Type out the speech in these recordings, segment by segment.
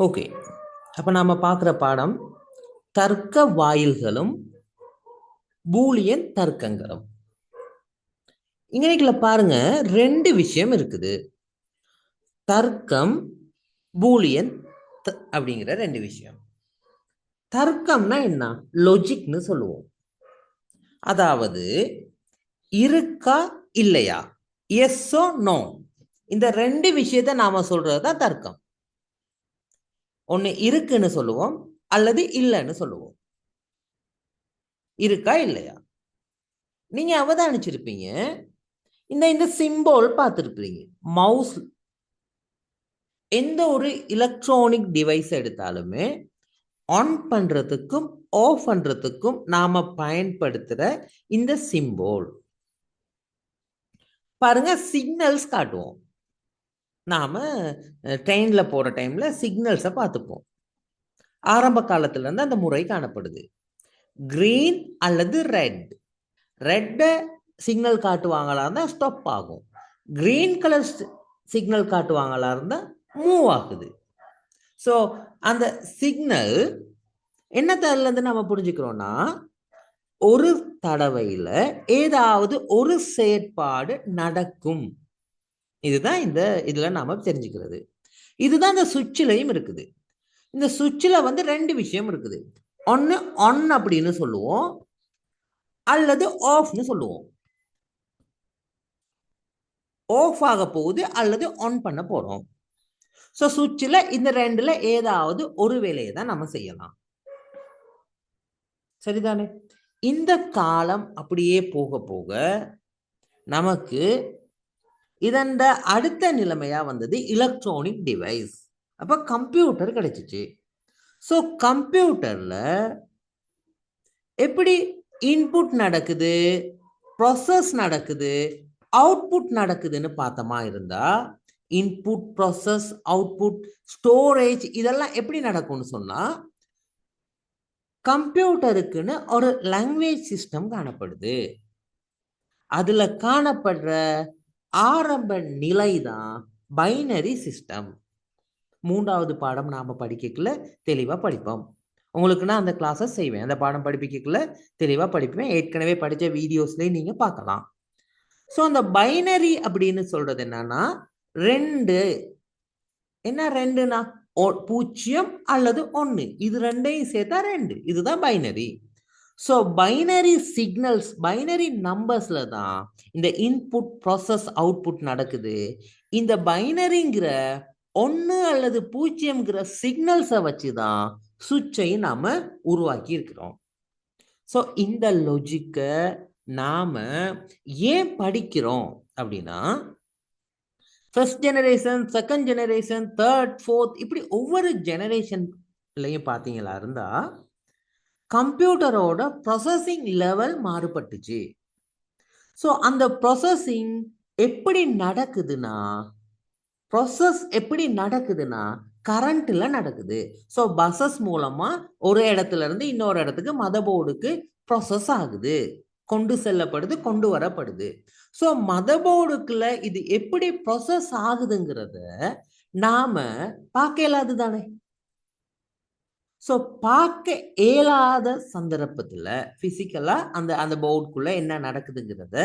Okay, அப்ப நாம பார்க்குற பாடம் தர்க்க வாயில்களும் பூலியன் தர்க்கங்களும். இங்கனைக்குள்ள பாருங்க, ரெண்டு விஷயம் இருக்குது. தர்க்கம், பூலியன் அப்படிங்கிற ரெண்டு விஷயம். தர்க்கம்னா என்ன? லொஜிக்னு சொல்லுவோம். அதாவது இருக்கா இல்லையா, எஸ்ஸோ நோ, இந்த ரெண்டு விஷயத்த நாம சொல்றதுதான் தர்க்கம். ஒண்ணு இருக்குன்னு சொல்லுவோம் அல்லது இல்லைன்னு சொல்லுவோம். இருக்கா இல்லையா? நீங்க அவதானிச்சிருப்பீங்க, இந்த சிம்போல் பார்த்துருப்பீங்க. மவுஸ், எந்த ஒரு எலக்ட்ரானிக் டிவைஸ் எடுத்தாலுமே ஆன் பண்றதுக்கும் ஆஃப் பண்றதுக்கும் நாம பயன்படுத்துற இந்த சிம்போல் பாருங்க, சிக்னல்ஸ் காட்டுவோம். நாம ட்ரெயின்ல போற டைம்ல சிக்னல்ஸை பார்த்துப்போம். ஆரம்ப காலத்துல இருந்து அந்த முறை காணப்படுது. கிரீன் அல்லது ரெட். ரெட்டை சிக்னல் காட்டுவாங்களா இருந்தால் ஸ்டாப் ஆகும். கிரீன் கலர் சிக்னல் காட்டுவாங்களா இருந்தால் மூவ் ஆகுது. ஸோ அந்த சிக்னல் என்னத்திலிருந்து நம்ம புரிஞ்சுக்கிறோம்னா, ஒரு தடவையில் ஏதாவது ஒரு செயற்பாடு நடக்கும். இதுதான் இதுல நாம தெரிஞ்சுக்கிறது. இதுதான் இந்த சுவிட்சிலையும் இருக்குது. இந்த சுவிட்சில் வந்து ரெண்டு விஷயம் இருக்குது. ஒன்று ஆன் அப்படின்னு சொல்லுவோம், அல்லது ஆஃப்னு சொல்லுவோம். ஆஃப் ஆக போகுது அல்லது ஆன் பண்ண போறோம். ஸோ சுவிட்சில் இந்த ரெண்டுல ஏதாவது ஒரு வேலையை தான் நம்ம செய்யலாம். சரிதானே? இந்த காலம் அப்படியே போக போக நமக்கு இதன் அடுத்த நிலைமையா வந்தது எலக்ட்ரானிக் டிவைஸ். அப்ப கம்ப்யூட்டர் கிடைச்சிச்சு. ஸோ கம்ப்யூட்டர்ல எப்படி இன்புட் நடக்குது, ப்ராசஸ் நடக்குது, அவுட்புட் நடக்குதுன்னு பார்த்தோமா இருந்தா, இன்புட், ப்ராசஸ், அவுட்புட், ஸ்டோரேஜ் இதெல்லாம் எப்படி நடக்கும்னு சொன்னா, கம்ப்யூட்டருக்குன்னு ஒரு லாங்குவேஜ் சிஸ்டம் காணப்படுது. அதுல காணப்படுற ஆரம்ப நிலை தான் பைனரி சிஸ்டம். மூன்றாவது பாடம் நாம படிக்கல தெளிவா படிப்போம். உங்களுக்கு நான் அந்த கிளாஸை செய்வேன். அந்த பாடம் படிப்பிக்கல தெளிவா படிப்பேன். ஏற்கனவே படித்த வீடியோஸ்லேயும் நீங்க பார்க்கலாம். ஸோ அந்த பைனரி அப்படின்னு சொல்றது என்னன்னா, ரெண்டு. என்ன ரெண்டுனா? பூஜ்ஜியம் அல்லது ஒன்று, இது ரெண்டையும் சேர்த்தா ரெண்டு. இதுதான் binary. So binary signals, binary நம்பர்ஸ்ல தான் இந்த இன்புட், ப்ராசஸ், அவுட்புட் நடக்குது. இந்த பைனரிங்கிற ஒன்று அல்லது பூஜ்ஜியம்ங்கிற சிக்னல்ஸை வச்சு தான் சுவிட்சை நாம உருவாக்கி இருக்கிறோம். ஸோ இந்த லொஜிக்கை நாம ஏன் படிக்கிறோம் அப்படின்னா, first generation, second generation, third, fourth, இப்படி ஒவ்வொரு ஜெனரேஷன்லையும் பார்த்தீங்களா இருந்தா கம்ப்யூட்டரோட ப்ராசஸிங் லெவல் மாறுபட்டுச்சு. ஸோ அந்த ப்ராசஸிங் எப்படி நடக்குதுன்னா, ப்ராசஸ் எப்படி நடக்குதுன்னா கரண்ட்ல நடக்குது. ஸோ பஸ்ஸஸ் மூலமா ஒரு இடத்துல இருந்து இன்னொரு இடத்துக்கு மதர்போர்டுக்கு ப்ராசஸ் ஆகுது, கொண்டு செல்லப்படுது, கொண்டு வரப்படுது. ஸோ மதர்போர்டுக்குள்ள இது எப்படி ப்ராசஸ் ஆகுதுங்கிறத நாம பார்க்க இயலாது தானே. ஸோ பார்க்க இயலாத சந்தர்ப்பத்தில் பிசிக்கலா அந்த அந்த போர்டுக்குள்ள என்ன நடக்குதுங்கிறத,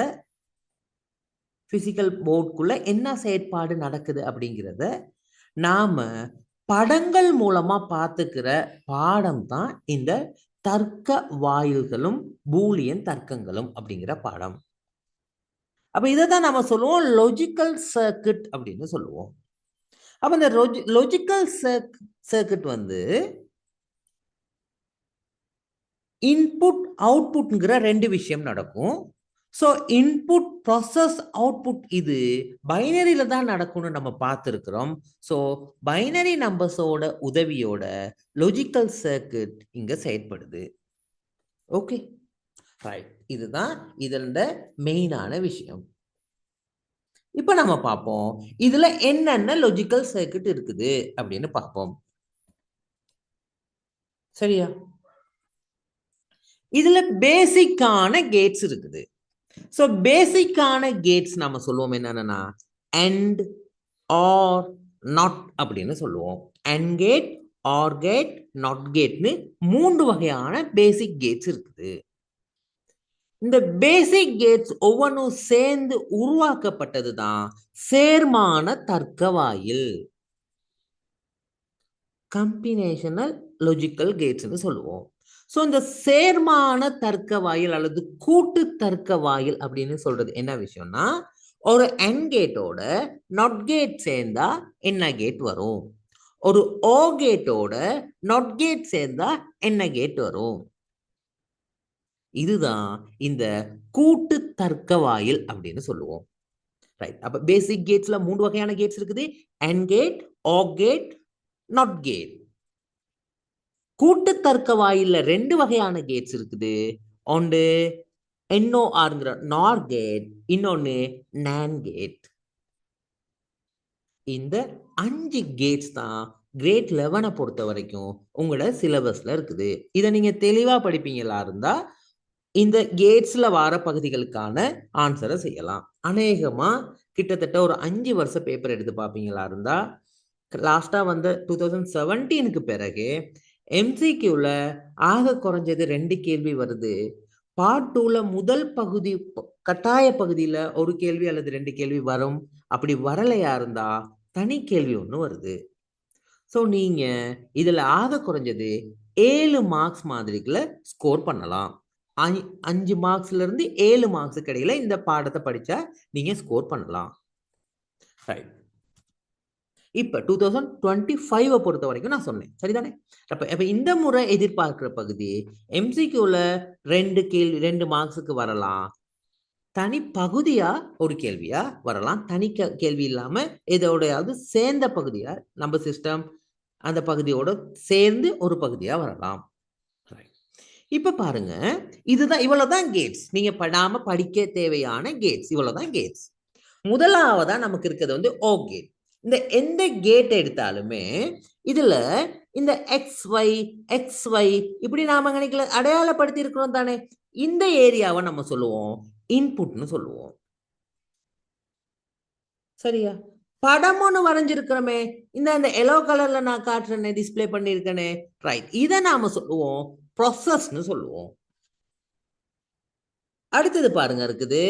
பிசிக்கல் போர்டுக்குள்ள என்ன செயற்பாடு நடக்குது அப்படிங்கிறத நாம படங்கள் மூலமா பார்த்துக்கிற பாடம் தான் இந்த தர்க்க வாயில்களும் பூலியன் தர்க்கங்களும் அப்படிங்கிற பாடம். அப்ப இதை தான் நம்ம சொல்லுவோம் லொஜிக்கல் சர்க்கிட் அப்படின்னு சொல்லுவோம். அப்ப இந்த லொஜிக்கல் சர்க்கிட் வந்து இன்புட் அவுட்புட்ங்கிற ரெண்டு விஷயம் நடக்கும். ஸோ இன்புட், ப்ராசஸ், அவுட்புட் இது பைனரியில தான் நடக்கும்னு நம்ம பார்த்துருக்கிறோம். ஸோ பைனரி நம்பர்ஸோட உதவியோட லொஜிக்கல் சர்க்கிட் இங்க செயல்படுது. ஓகே ரைட், இதுதான் இதோட மெயினான விஷயம். இப்போ நம்ம பார்ப்போம் இதுல என்னென்ன லொஜிக்கல் சர்க்கிட் இருக்குது அப்படின்னு பார்ப்போம். சரியா? இதுல பேசிக்கான கேட்ஸ் இருக்குது. ஸோ பேசிக்கான கேட்ஸ் நம்ம சொல்லுவோம் என்னன்னா அண்ட், ஆர், நாட் அப்படின்னு சொல்லுவோம். And gate, or gate, not கேட்னு 3 வகையான பேசிக் கேட்ஸ் இருக்குது. இந்த பேசிக் கேட்ஸ் ஒவ்வொன்றும் சேர்ந்து உருவாக்கப்பட்டது தான் சேர்மான தர்க்க வாயில், கம்பினேஷனல் லாஜிக்கல் கேட்ஸ்னு சொல்லுவோம். ஸோ இந்த சேர்மான தர்க்க வாயில் அல்லது கூட்டு தர்க்க வாயில் அப்படின்னு சொல்றது என்ன விஷயம்னா, ஒரு என் கேட்டோட நாட் கேட் சேர்ந்தா என்ன கேட் வரும், ஒரு ஓ கேட்டோட நாட் கேட் சேர்ந்தா என்ன கேட் வரும். இதுதான் இந்த கூட்டு தர்க்க வாயில் அப்படின்னு சொல்லுவோம். ரைட். அப்ப பேசிக் கேட்ஸ்ல 3 வகையான கேட்ஸ் இருக்குது. And gate, or gate, not gate. கூட்டு தர்க்க வாயில்ல 2 வகையான கேட்ஸ் இருக்குது. ஒன்று NORங்கிற நார் கேட், இன்னொன்னு NAND கேட். இந்த 5 கேட்ஸ் தான் கிரேட் 11 பொறுத்த வரைக்கும் உங்களோட சிலபஸ்ல இருக்குது. இதை நீங்க தெளிவா படிப்பீங்களா இருந்தா இந்த கேட்ஸ்ல வார பகுதிகளுக்கான ஆன்சரை செய்யலாம். அநேகமா கிட்டத்தட்ட ஒரு 5 வருஷ பேப்பர் எடுத்து பார்ப்பீங்களா இருந்தா லாஸ்டா வந்த 2017க்கு பிறகு MCQல ஆக குறைஞ்சது 2 கேள்வி வருது. பார்ட் 2ல முதல் பகுதி கட்டாய பகுதியில ஒரு கேள்வி அல்லது 2 கேள்வி வரும். அப்படி வரலையா இருந்தா தனி கேள்வி ஒன்று வருது. ஸோ நீங்க இதுல ஆக குறைஞ்சது 7 மார்க்ஸ் மாதிரிக்குள்ள ஸ்கோர் பண்ணலாம். 5 மார்க்ஸ்ல இருந்து 7 மார்க்ஸுக்கு இடையில இந்த பாடத்தை படிச்சா நீங்க ஸ்கோர் பண்ணலாம். ரைட். இப்ப 2025 பொறுத்த வரைக்கும் நான் சொன்னேன், சரிதானே? அப்ப இந்த முறை எதிர்பார்க்கிற பகுதி MCQல 2 மார்க்ஸுக்கு வரலாம், தனி பகுதியா ஒரு கேள்வியா வரலாம், தனி கேள்வி இல்லாம இதோடையாவது சேர்ந்த பகுதியா நம்ம சிஸ்டம் அந்த பகுதியோட சேர்ந்து ஒரு பகுதியா வரலாம். இப்ப பாருங்க, இதுதான் இவ்வளவுதான் கேட்ஸ். நீங்க படாம படிக்க தேவையான கேட்ஸ் இவ்வளவுதான் கேட்ஸ். முதலாவதா நமக்கு இருக்கிறது வந்து ஓ கேட். இந்த எந்த கேட் எடுத்தாலுமே இதுல இந்த XY இப்படி நாம நினைக்கல அடையாளப்படுத்தி இருக்கிறோம் தானே, இந்த ஏரியாவை நம்ம சொல்லுவோம் இன்புட்னு சொல்லுவோம். சரியா? படம் ஒன்று வரைஞ்சிருக்கிறோமே, இந்த எல்லோ கலர்ல நான் காட்டுறேனே, டிஸ்பிளே பண்ணிருக்கேனே, ரைட், இதை நாம சொல்லுவோம் ப்ராசஸ்னு சொல்லுவோம். அடுத்தது பாருங்க இருக்குது,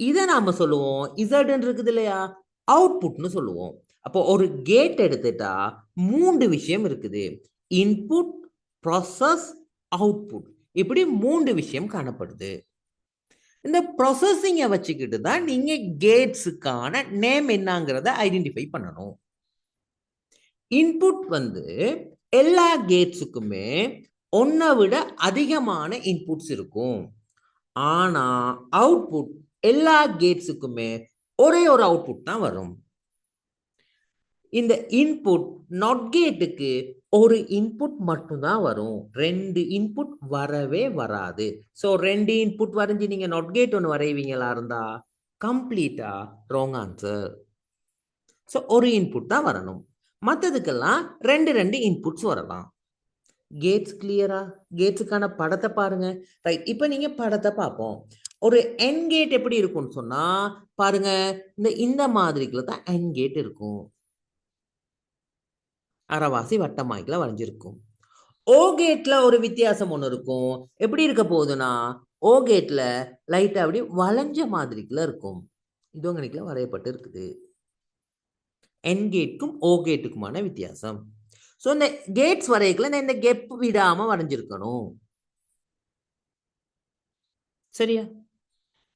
இதை நாம சொல்லுவோம் இசட்னு இருக்குது இல்லையா, அவுட்புட்னு சொல்லுவோம். அப்போ ஒரு கேட் எடுத்துட்டா 3 விஷயம் இருக்குது, இன்புட், ப்ராசஸ், அவுட்புட். இப்படி 3 விஷயம் காணப்படுது. இந்த ப்ராசஸிங்கை வச்சுக்கிட்டு தான் நீங்க கேட்ஸுக்கான நேம் என்னங்கிறத ஐடென்டிஃபை பண்ணணும். இன்புட் வந்து எல்லா கேட்ஸுக்குமே ஒன்றை விட அதிகமான இன்புட்ஸ் இருக்கும். ஆனா அவுட்புட் எல்லா கேட்ஸுக்குமே ஒரே ஒரு அவுட்புட் தான் வரும். இந்த இன்புட் நாட் கேட்டுக்கு ஒரு இன்புட் மட்டும்தான் வரும், 2 இன்புட் வரவே வராது. ஸோ 2 இன்புட் வரைஞ்சி நீங்க நாட் கேட் ஒன்று வரைவீங்களா இருந்தா கம்ப்ளீட்டா ராங் ஆன்சர். ஸோ ஒரு இன்புட் தான் வரணும், மற்றதுக்கெல்லாம் 2 இன்புட்ஸ் வரலாம். கேட்ஸ் கிளியரா? கேட்ஸுக்கான படத்தை பாருங்க. ரைட், இப்போ நீங்க படத்தை பார்ப்போம். ஒரு என் கேட் எப்படி இருக்கும்னு சொன்னா பாருங்க, இந்த மாதிரிக்குள்ள தான் என் கேட் இருக்கும், அரைவாசி வட்டமாய்க்குள்ள வரைஞ்சிருக்கும். ஓ கேட்ல ஒரு வித்தியாசம் ஒன்று இருக்கும். எப்படி இருக்க போகுதுன்னா, ஓ கேட்ல லைட்டா அப்படி வளைஞ்ச மாதிரிக்குள்ள இருக்கும், இதுவங்கனிக்குள்ள வரையப்பட்டு இருக்குது. என் கேட்டுக்கும் ஓ கேட்டுக்குமான வித்தியாசம். ஸோ இந்த கேட்ஸ் வரையக்குள்ள இந்த கெப் விடாம வரைஞ்சிருக்கணும். சரியா?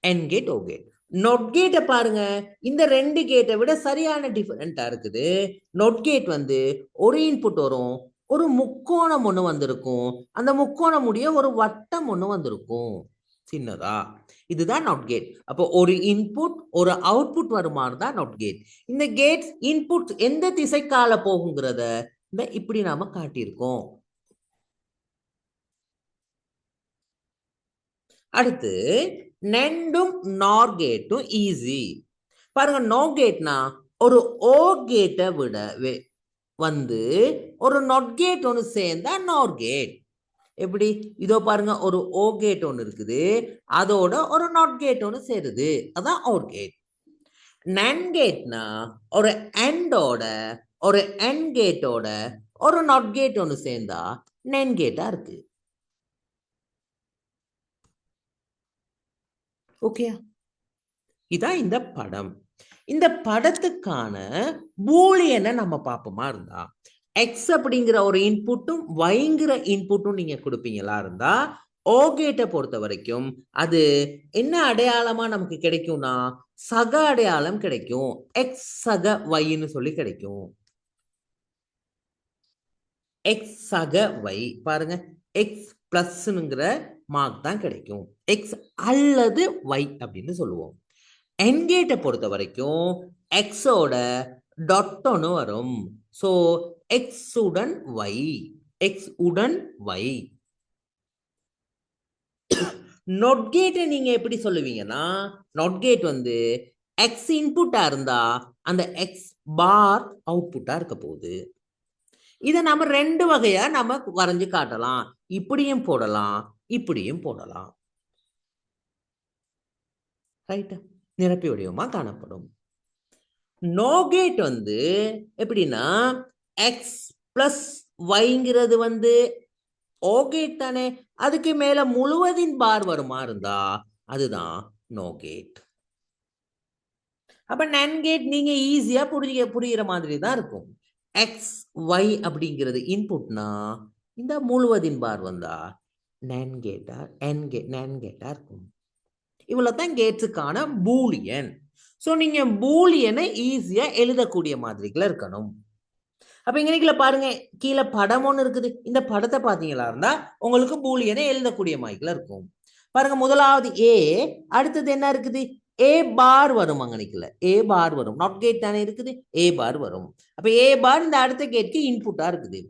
என் கேட், ஓ கேட். நொட் கேட்டை பாருங்க, இந்த 2 கேட்டை விட சரியான டிஃபரெண்டா இருக்குது. நொட் கேட் வந்து ஒரு இன்புட் வரும், ஒரு முக்கோணம் ஒன்று வந்திருக்கும், அந்த முக்கோணம் முடிய ஒரு வட்டம் ஒன்று வந்திருக்கும் சின்னதா. இதுதான் நாட் கேட். அப்போ ஒரு இன்புட் ஒரு அவுட்புட் வருமாறு தான் நாட் கேட். இந்த கேட்ஸ் இன்புட் எந்த திசைக்கால போகுங்கிறத இந்த இப்படி நாம காட்டியிருக்கோம். அடுத்து நெண்டும் நார் கேட்டும் ஈஸி. பாருங்க, நோ கேட்னா ஒரு ஓ கேட்டை விட வந்து ஒரு நாட் கேட் ஒன்று சேர்ந்தா நார் கேட். எப்படி? இதோ பாருங்க, ஒரு ஓ கேட் ஒன்று இருக்குது, அதோட ஒரு நாட் கேட் ஒன்று சேருது, அதான் ஓர் கேட். NAND கேட்னா ஒரு ANDோட ஒரு AND கேட்டோட ஒரு NOT கேட் ஒன்று சேர்ந்தா NAND கேட்டா இருக்கு. ஓகே, இதான் இந்த படம். இந்த படத்துக்கான பூலியனை நம்ம பார்ப்போமா இருந்தா எக்ஸ் அப்படிங்கிற ஒரு இன்புட்டும் வைங்கிற இன்புட்டும் நீங்க கொடுப்பீங்களா இருந்தா ஓகேட்டை பொறுத்த வரைக்கும் அது என்ன அடையாளமா நமக்கு கிடைக்கும்னா சக அடையாளம் கிடைக்கும். எக்ஸ் சக வைன்னு சொல்லி கிடைக்கும். எக்ஸ் சக வை பாருங்க, எக்ஸ் பிளஸ்ங்கிற மார்க் தான் கிடைக்கும். எக்ஸ் அல்லது வை அப்படின்னு சொல்லுவோம். என்கேட்டை பொறுத்த வரைக்கும் எக்ஸோட டாட் ஒன்று வரும். ஸோ எக்ஸ் உடன் வை, எக்ஸ் உடன் வை. நொட் கேட்டை நீங்க எப்படி சொல்லுவீங்கன்னா நொட் கேட் வந்து எக்ஸ் இன்புட்டா இருந்தா அந்த எக்ஸ் பார் அவுட்புட்டா இருக்க போகுது. இதை நம்ம ரெண்டு வகையா நம்ம வரைஞ்சு காட்டலாம். இப்படியும் போடலாம், இப்படியும் போடலாம். ரைட்டா, நிரப்பி வடிவமா காணப்படும். நோ கேட் வந்து எப்படின்னா எக்ஸ் பிளஸ் வைங்கிறது வந்து ஓ கேட் தானே, அதுக்கு மேல முழுவதின் பார் வருமா இருந்தா அதுதான் நோ கேட். அப்ப NAND கேட் நீங்க ஈஸியா புரியுற மாதிரி தான் இருக்கும். எக்ஸ் ஒய் அப்படிங்கிறது இன்புட்னா இந்த முழுவதின் பார் வந்தா NAND கேட்டா NAND கேட்டா இருக்கும். இவ்வளவுதான் கேட்ஸுக்கான பூலியன். ஸோ நீங்க பூலியனை ஈஸியா எழுதக்கூடிய மாதிரிக்குள்ள இருக்கணும். அப்ப இங்க பாருங்க, கீழே படம் ஒன்று இருக்குது. இந்த படத்தை பார்த்தீங்களா இருந்தா உங்களுக்கு பூலியனை எழுதக்கூடிய மாதிரிக்குள்ள இருக்கும். பாருங்க, முதலாவது ஏ, அடுத்தது என்ன இருக்குது ஏ பார் வரும். அங்கனிக்கல ஏ பார் வரும். நாட் கேட் தானே இருக்குது, ஏ பார் வரும். அப்ப ஏ பார் இந்த அடுத்த கேட்க்கு இன்புட்டா இருக்குது.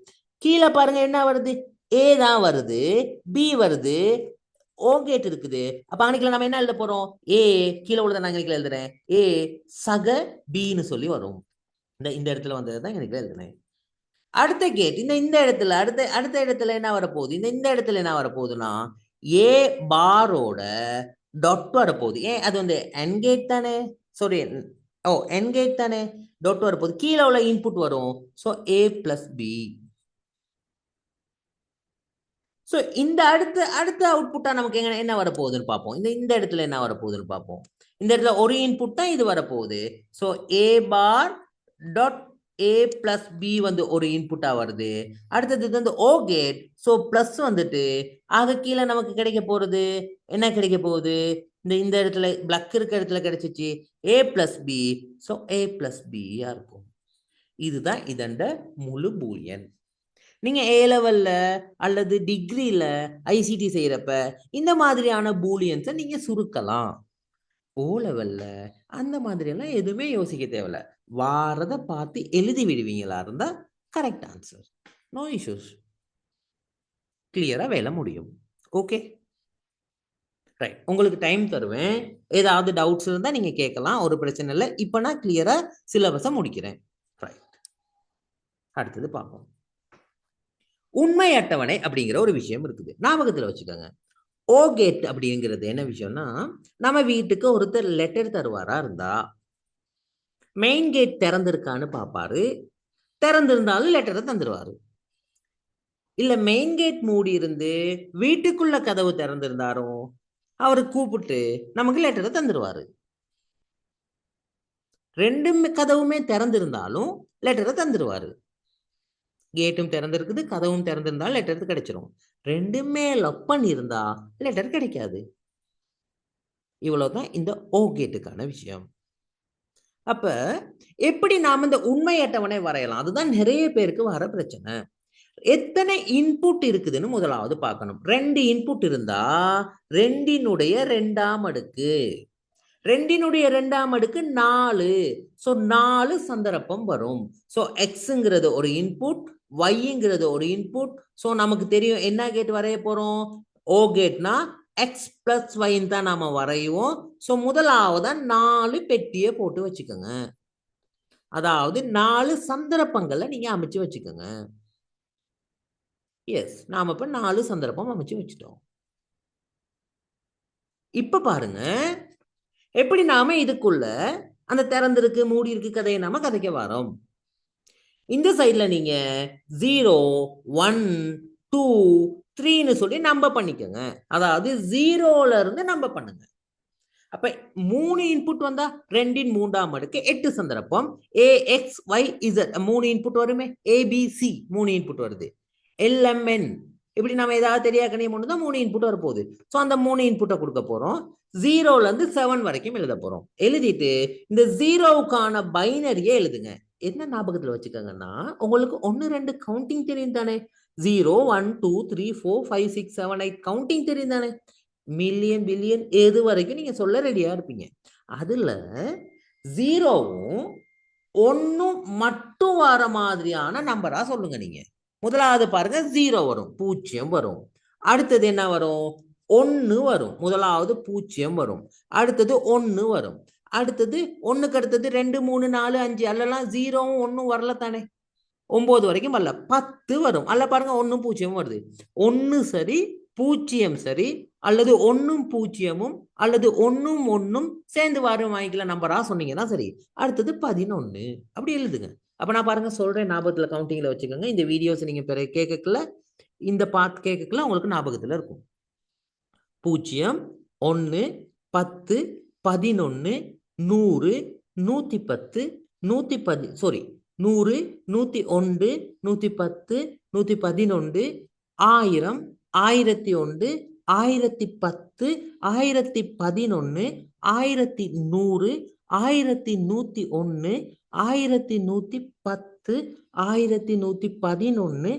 கீழே பாருங்க என்ன வருது, ஏ தான் வருது, பி வருது, ஓ கேட் இருக்குது. அப்ப அன்னைக்குல நம்ம என்ன எழுத போறோம், ஏ கீழே உள்ளதை நான் அன்னைக்குல எழுதுறேன், ஏ சக பின்னு சொல்லி வரும். இந்த இடத்துல வந்ததுதான் எனக்கு எழுதுனேன். அடுத்த கேட் இந்த இடத்துல அடுத்த இடத்துல என்ன வரப்போகுது, இந்த இடத்துல என்ன வரப்போகுதுன்னா ஏ பாரோட டாட் வரப்போகுது. ஏன் அது வந்து என் கேட் தானே, சாரி என் கேட் தானே, டாட் வரப்போகுது. கீழே உள்ள இன்புட் வரும். ஸோ ஏ பிளஸ் பி. ஸோ இந்த அடுத்த அவுட்புட்டா நமக்கு என்ன வரப்போகுதுன்னு பார்ப்போம். இந்த இடத்துல என்ன வரப்போகுதுன்னு பார்ப்போம். இந்த இடத்துல ஒரு இன்புட் தான் இது வரப்போகுது. So A bar dot A plus B வந்து ஒரு இன்புட்டா வருது. அடுத்தது இது வந்து ஓ கேட். ஸோ பிளஸ் வந்துட்டு ஆக கீழே நமக்கு கிடைக்க போறது என்ன கிடைக்க போகுது, இந்த இடத்துல பிளக் இருக்க இடத்துல கிடைச்சிச்சு ஏ பிளஸ் பி. ஸோ ஏ பிளஸ் பியா இருக்கும். இதுதான் இதண்ட முழு பூலியன். நீங்க ஏ லெவல்ல அல்லது டிகிரியில ஐசிடி செய்யறப்ப இந்த மாதிரியான பூலியன்ஸை நீங்க சுருக்கலாம். ஓ லெவல்ல அந்த மாதிரி எல்லாம் எதுவுமே யோசிக்க தேவையில்ல, வாரத பார்த்து எழுதி விடுவீங்களா இருந்தா கரெக்ட் ஆன்சர், நோ இஷ்யூஸ், கிளியரா வேலை முடியும். ஓகே ரைட், உங்களுக்கு டைம் தருவேன், ஏதாவது டவுட்ஸ் இருந்தா நீங்க கேட்கலாம், ஒரு பிரச்சனை இல்லை. இப்ப நான் கிளியரா சிலபஸை முடிக்கிறேன். ரைட், அடுத்தது பார்ப்போம். உண்மை அட்டவணை அப்படிங்கிற ஒரு விஷயம் இருக்குது, ஞாபகத்துல வச்சுக்கோங்க. ஓ கேட் அப்படிங்கிறது என்ன விஷயம்னா, நம்ம வீட்டுக்கு ஒருத்தர் லெட்டர் தருவாரா இருந்தா மெயின் கேட் திறந்திருக்கான்னு பார்ப்பாரு, திறந்திருந்தாலும் லெட்டரை தந்துருவாரு. இல்ல மெயின் கேட் மூடி இருந்து வீட்டுக்குள்ள கதவு திறந்திருந்தாரும் அவரு கூப்பிட்டு நமக்கு லெட்டரை தந்துருவாரு. ரெண்டும் கதவுமே திறந்திருந்தாலும் லெட்டரை தந்துருவாரு. கேட்டும் திறந்திருக்குது, கதவும் திறந்திருந்தாலும் லெட்டர் கிடைச்சிரும். ரெண்டுமே லொக் பண்ணி இருந்தா லெட்டர் கிடைக்காது. இவ்வளவுதான் இந்த ஓ கேட்டுக்கான விஷயம். அப்ப எப்படி நாம இந்த உண்மை அட்டவணை வரையலாம், அதுதான் நிறைய பேருக்கு வர பிரச்சனை. எத்தனை இன்புட் இருக்குதுன்னு முதலாவது பார்க்கணும். 2 இன்புட் இருந்தா 2னுடைய 2ஆம் அடுக்கு, 2னுடைய 2ஆம் அடுக்கு 4. ஸோ 4 சந்தர்ப்பம் வரும். ஸோ எக்ஸுங்கிறது ஒரு இன்புட், ஒய்ங்கிறது ஒரு இன்புட். ஸோ நமக்கு தெரியும் என்ன கேட் வரைய போறோம், ஓ கேட்னா எக்ஸ் பிளஸ் ஒய்ன்னு தான் நாம வரையுவோம். ஸோ முதலாவதா 4 பெட்டியை போட்டு வச்சுக்கோங்க, அதாவது 4 சந்தர்ப்பங்களை நீங்க அமைச்சு வச்சுக்கோங்க. எஸ், நாம இப்ப 4 சந்தர்ப்பம் அமைச்சு வச்சுட்டோம். இப்ப பாருங்க எப்படி நாம இதுக்குள்ள அந்த திறந்திருக்கு மூடி இருக்கு கதையை நாம கதைக்க வரோம். இந்த சைட்ல நீங்க 0 1 2 3ன்னு சொல்லி நம்பர் பண்ணிக்கோங்க. அதாவது 0ல இருந்து நம்பர் பண்ணுங்க. அப்ப 3 இன்புட் வந்தா 2 3ஆம் அடுக்கு 8 சந்தர்ப்பம். AX YZ 3 இன்புட் வருமே. ABC 3 இன்புட் வருது. LMN இப்படி நம்ம ஏதாவது தெரியாக்கணியம் ஒன்று தான் 3 இன்புட் வரப்போகுது. ஸோ அந்த 3 இன்புட்டை கொடுக்க போறோம். 0ல இருந்து 7 வரைக்கும் எழுத போறோம். எழுதிட்டு இந்த 0வுக்கான பைனரியே எழுதுங்க. என்ன ஞாபகத்துல வச்சுக்கோங்கன்னா, உங்களுக்கு 1 2 கவுண்டிங் தெரியும் தானே. 0 1 2 3 4 5 6 7 8 கவுண்டிங் தெரியும் தானே. மில்லியன் பில்லியன் எது வரைக்கும் நீங்க சொல்ல ரெடியா இருப்பீங்க. அதுல 0வும் 1ம் மட்டும் வர மாதிரியான நம்பரா சொல்லுங்க. நீங்க முதலாவது பாருங்க 0 வரும், 0 வரும். அடுத்தது என்ன வரும்? 1 வரும். முதலாவது 0 வரும். அடுத்தது 1 வரும். அடுத்தது 1க்கு அடுத்தது 2 3 4 5 அல்லலாம் 0வும் 1ம் வரல தானே. 9 வரைக்கும் வரல. 10 வரும். அல்ல பாருங்க 1ம் 0ம் வருது. 1 சரி 0 சரி அல்லது 1ம் 0ம் அல்லது 1ம் 1ம் சேர்ந்து வரும் வாங்கிக்கல நம்பரா சொன்னீங்கன்னா சரி. அடுத்தது 11 அப்படி எழுதுங்க. அப்ப நான் பாருங்க சொல்றேன், ஞாபகத்துல கவுண்டிங்ல வச்சுக்கோங்க. இந்த வீடியோஸ் நீங்க கேட்கல, இந்த பார்த்து கேட்கல உங்களுக்கு ஞாபகத்துல இருக்கும். 0 1 10 11 100 110 110 சாரி 100 101 110 111 1000 1001 1010 1011 1100 1101 1110 1111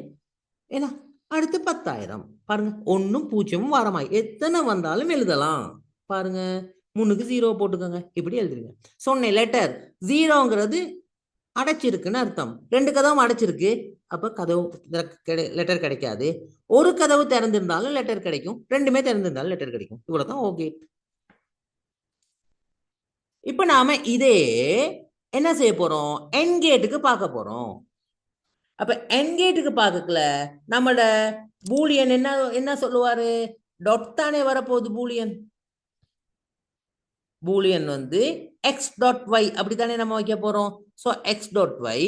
ஏன்னா அடுத்து 10,000 பாருங்க. 1ம் 0ம் வாரமாய் எத்தனை வந்தாலும் எழுதலாம். பாருங்க 3க்கு 0 போட்டுக்கோங்க. இப்படி எழுதுறீங்க. சொன்னேன் லெட்டர் 0ங்கிறது அடைச்சிருக்குன்னு அர்த்தம். 2 கதவும் அடைச்சிருக்கு. அப்ப கதவு லெட்டர் கிடைக்காது. ஒரு கதவு திறந்திருந்தாலும் லெட்டர் கிடைக்கும். 2மே திறந்திருந்தாலும் லெட்டர் கிடைக்கும். இவ்வளவுதான். ஓகே. இப்ப நாம இதே என்ன செய்ய போறோம்? என் கேட்டுக்கு பார்க்க போறோம். அப்ப என் கேட்டுக்கு பார்க்கல நம்மளோட பூலியன் என்ன சொல்லுவாரு? டாட் தானே வரப்போகுது. பூலியன் பூலியன் வந்து எக்ஸ் டாட் ஒய் அப்படித்தானே நம்ம வைக்க போறோம். ஸோ எக்ஸ் டாட் ஒய்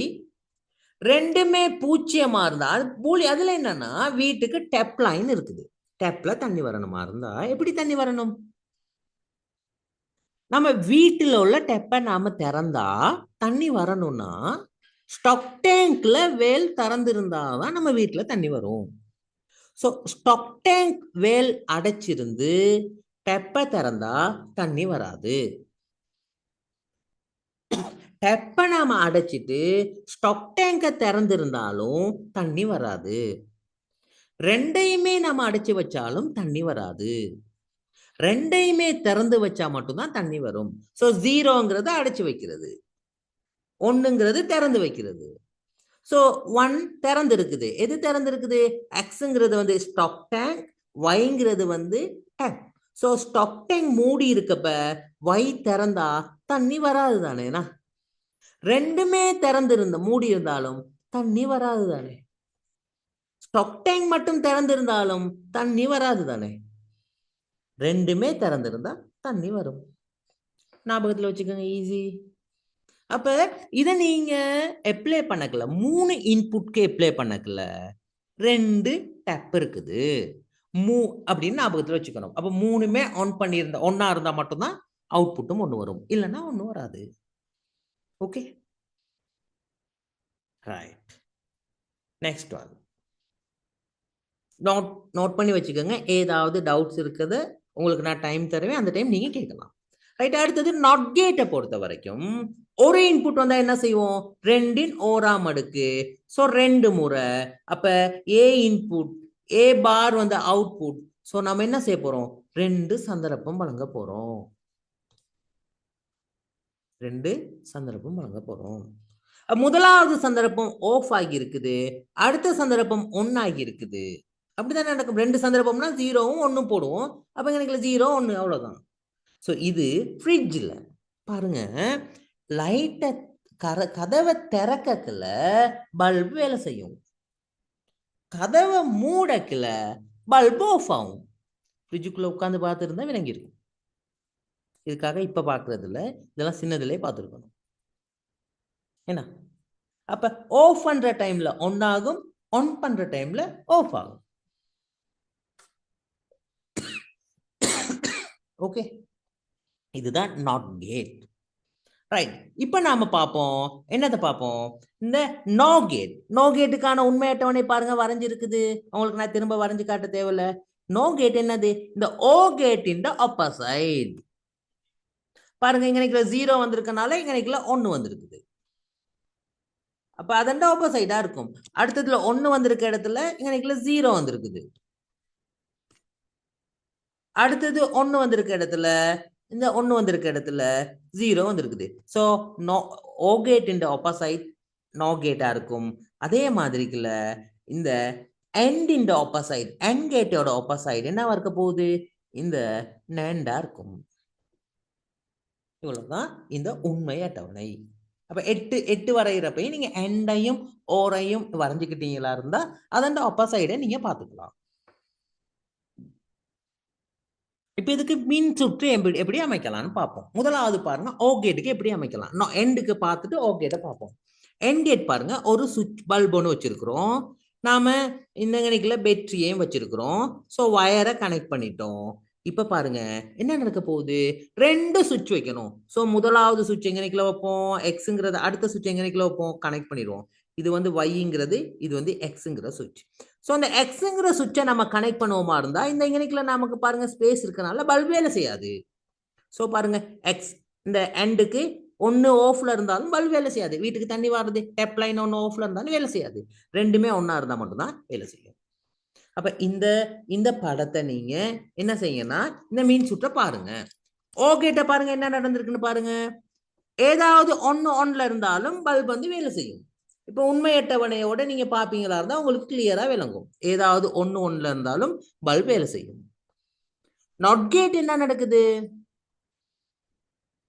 ரெண்டுமே 0 இருந்தால் பூலி அதுல என்னன்னா வீட்டுக்கு டெப் லைன் இருக்குது. டெப்ல தண்ணி வரணுமா இருந்தா எப்படி தண்ணி வரணும்? நம்ம வீட்டில் உள்ள டெப்பை நாம திறந்தா தண்ணி வரணும்னா ஸ்டாக் டேங்க்ல வேல் திறந்திருந்தாதான் நம்ம வீட்டுல தண்ணி வரும். ஸோ ஸ்டாக் டேங்க் வேல் அடைச்சிருந்து டெப்பை திறந்தா தண்ணி வராது. டெப்பை நாம அடைச்சிட்டு ஸ்டாக் டேங்கை திறந்திருந்தாலும் தண்ணி வராது. ரெண்டையுமே நாம அடைச்சு வச்சாலும் தண்ணி வராது. ரெண்டையுமே திறந்து வச்சா மட்டும்தான் தண்ணி வரும். ஸோ 0ங்கிறது அடைச்சு வைக்கிறது, 1ங்கிறது திறந்து வைக்கிறது. ஸோ 1 திறந்து இருக்குது. எது திறந்து இருக்குது? எக்ஸுங்கிறது வந்து ஸ்டாக் டேங்க், ஒய்ங்கிறது வந்து டேங்க். ஸோ ஸ்டாக் டேங்க் மூடி இருக்கப்ப ஒய் திறந்தா தண்ணி வராது தானேனா. ரெண்டுமே திறந்திருந்த மூடி இருந்தாலும் தண்ணி வராது தானே. ஸ்டாக் டேங்க் மட்டும் திறந்திருந்தாலும் தண்ணி வராது தானே. ரெண்டுமே திறந்திருந்தா தண்ணி வரும். ஞாபகத்துல வச்சுக்கோங்க. ஈஸி. அப்ப இத நீங்க அப்ளை பண்ணக்கல. 3 இன்புட்க்கு அப்ளை பண்ணக்கல. 2 டேப் இருக்குது. அப்படின்னு ஞாபகத்துல வச்சுக்கணும். அப்ப 3மே ஆன் பண்ணியிருந்தா ஒன்னா இருந்தா மட்டும்தான் அவுட்புட்டும் 1 வரும். இல்லைன்னா 1 வராது. Okay, right. Next one note பண்ணி வச்சுக்கோங்க. ஏதாவது டவுட்ஸ் இருக்குது உங்களுக்கு நான் டைம் தருவேன். அந்த டைம் நீங்க கேட்கலாம். ரைட். அடுத்தது நாட் கேட்டை பொறுத்த வரைக்கும் ஒரு இன்புட் வந்தா என்ன செய்வோம்? 2ன் ஓராம் அடுக்கு. ஸோ 2 முறை. அப்ப ஏ இன்புட் ஏ பார் வந்து அவுட்புட். ஸோ நம்ம என்ன செய்ய போறோம்? 2 சந்தர்ப்பம் வழங்க போறோம். 2 சந்தர்ப்பம் வழங்க போறோம். முதலாவது சந்தர்ப்பம் ஆஃப் ஆகி இருக்குது, அடுத்த சந்தர்ப்பம் ஒன் ஆகி இருக்குது. அப்படிதான் நடக்கும். 2 சந்தர்ப்பம்னா 0வும் 1ம் போடுவோம். அப்ப எனக்கு 0 1 அவ்வளவுதான். ஸோ இது ஃப்ரிட்ஜில் பாருங்க, லைட்டை கதவை திறக்கல பல்பு வேலை செய்யும், கதவை மூடக்கல பல்பு ஆஃப் ஆகும். ஃப்ரிட்ஜுக்குள்ள உட்காந்து பார்த்துருந்தா விளங்கிருக்கும். இதுக்காக இப்ப பார்க்கறது இல்லை, இதெல்லாம் சின்னதுலேயே பார்த்துருக்கணும். என்ன அப்ப ஆஃப் பண்ற டைம்ல ஒன் ஆகும், ஆன் பண்ற டைம்ல ஆஃப் ஆகும். ஓகே, இதுதான் நாட் கேட். ரைட், இப்போ நாம பார்ப்போம், என்னத்தை பார்ப்போம், இந்த நோ கேட். நோ கேட்டுக்கான உண்மை அட்டவணை பாருங்க வரைஞ்சிருக்குது, உங்களுக்கு நான் திரும்ப வரைஞ்சு காட்ட தேவையில்ல. நோ கேட் என்னது, இந்த ஓ கேட்டின் ஆப்போசைட். பாருங்க, இங்க 0 வந்திருக்கனால இங்க 1 வந்திருக்குது. அப்ப அதண்ட ஆப்போசைடா இருக்கும். அடுத்ததுல 1 வந்திருக்க இடத்துல இங்க 0 வந்திருக்குது. அடுத்தது 1 வந்திருக்க இடத்துல, இந்த 1 வந்திருக்க இடத்துல 0 வந்திருக்குது. So no or gate in opposite nor கேட்டா இருக்கும். அதே மாதிரிக்குல இந்த எண்ட் இன் ஆப்போசைட், எண்ட் கேட்டோட ஆப்போசைட் என்னவா இருக்க போகுது, இந்த நேண்டா இருக்கும். இவ்வளவுதான் இந்த உண்மை அட்டவணை. அப்ப 8 வரைகிறப்பையும் நீங்க எண்டையும் ஓரையும் வரைஞ்சுக்கிட்டீங்களா இருந்தா அதன் ஆப்போசைடை நீங்க பார்த்துக்கலாம். இப்ப இதுக்கு மின் சுற்று எப்படி அமைக்கலாம்னு பார்ப்போம். முதலாவது பாருங்க, ஓ கேட்டுக்கு எப்படி அமைக்கலாம். நான் எண்டுக்கு பார்த்துட்டு ஓ கேட்டை பார்ப்போம். எண்ட் கேட் பாருங்க, ஒரு சுவிட்ச் பல்ப் ஒன்று வச்சிருக்கிறோம். நாம இந்த கணக்கில் பேட்டரியையும் வச்சிருக்கிறோம். ஸோ வயரை கனெக்ட் பண்ணிட்டோம். இப்ப பாருங்க என்ன நடக்க போகுது, 2 சுவிட்ச் வைக்கணும். ஸோ முதலாவது சுவிட்ச் எங்கனைக்குள்ள வைப்போம், எக்ஸுங்கிறது. அடுத்த சுவிட்ச் எங்கனைக்குள்ள வைப்போம், கனெக்ட் பண்ணிடுவோம். இது வந்து ஒய்ங்கிறது, இது வந்து எக்ஸுங்கிற சுவிட்ச். ஸோ அந்த எக்ஸுங்கிற சுவிட்சை நம்ம கனெக்ட் பண்ணுவோமா இருந்தா இந்த இங்கனைக்குள்ள நமக்கு பாருங்க ஸ்பேஸ் இருக்கனால பல்ப் வேலை செய்யாது. ஸோ பாருங்க, எக்ஸ் இந்த எண்டுக்கு 1 ஆஃப்ல இருந்தாலும் பல்ப் வேலை செய்யாது. வீட்டுக்கு தண்ணி வர்றது டேப் லைன் 1 ஆஃப்ல இருந்தாலும் வேலை செய்யாது. ரெண்டுமே ஒன்னா இருந்தா மட்டும்தான் வேலை செய்யும். அப்ப இந்த படத்தை நீங்க என்ன செய்யணும்னா இந்த மீன் சுற்ற பாருங்க. ஓ கேட்ட பாருங்க என்ன நடந்திருக்குன்னு பாருங்க. ஏதாவது ஒன்ல இருந்தாலும் பல்ப் வந்து வேலை செய்யும். இப்போ உண்மை அட்டவணையோட நீங்க பாப்பீங்களா இருந்தா உங்களுக்கு கிளியரா விளங்கும். ஏதாவது ஒன்ல இருந்தாலும் பல்ப் வேலை செய்யும். நாட் கேட் என்ன நடக்குது,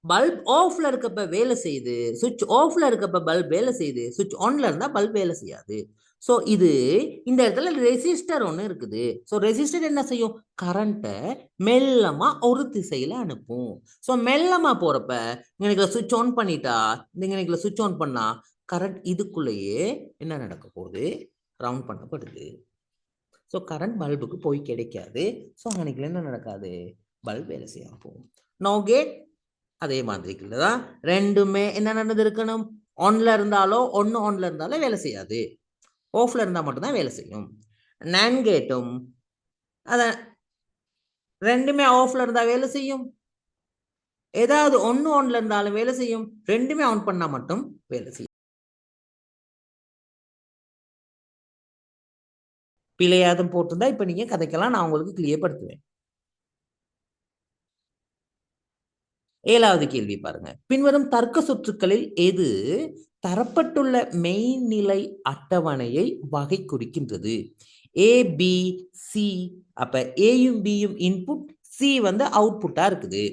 பல்ப் ஆஃப்ல இருக்கப்ப வேலை செய்யுது, சுவிட்ச் ஆஃப்ல இருக்கப்ப பல்ப் வேலை செய்யுது, சுவிட்ச் ஆன்ல இருந்தா பல்ப் வேலை செய்யாது. ஸோ இது இந்த இடத்துல ரெசிஸ்டர் ஒன்று இருக்குது. ஸோ ரெசிஸ்டர் என்ன செய்யும், கரண்ட்டை மெல்லமா ஒரு திசையில அனுப்பும். ஸோ மெல்லமா போறப்ப இங்க சுவிட்ச் ஆன் பண்ணிட்டா, இங்க சுவிட்ச் ஆன் பண்ணா கரண்ட் இதுக்குள்ளேயே என்ன நடக்க போகுது, ரவுண்ட் பண்ணப்படுது. ஸோ கரண்ட் பல்புக்கு போய் கிடைக்காது. ஸோ அன்னைக்கு என்ன நடக்காது, பல்ப் வேலை செய்யாம போகும். நோ கேட் அதே மாதிரி தான், ரெண்டுமே என்ன நடந்திருக்கணும், ஆன்ல இருந்தாலோ ஆன்ல இருந்தாலும் வேலை செய்யாது, ஆஃப்ல இருந்தா மட்டும்தான் வேலை செய்யும். NAND கேட்டும் அத ரெண்டுமே ஆஃப்ல இருந்தா வேலை செய்யும், ஏதாவது ஆன்ல இருந்தாலும் வேலை செய்யும், ரெண்டுமே ஆன் பண்ணா மட்டும் வேலை செய்யும். பிழையாதம் போட்டிருந்தா இப்ப நீங்க கதைக்கலாம், நான் உங்களுக்கு கிளியர் படுத்துவேன். 7வது கேள்வி பாருங்க, பின்வரும் தர்க்க சுற்றுக்களில் எது தரப்பட்டுள்ள மெய்நிலை அட்டவணையை வகை குறிக்கின்றது. ஏ பி சி. அப்ப ஏயும் பியும் இன்புட், சி வந்து அவுட்புட்டா இருக்குது.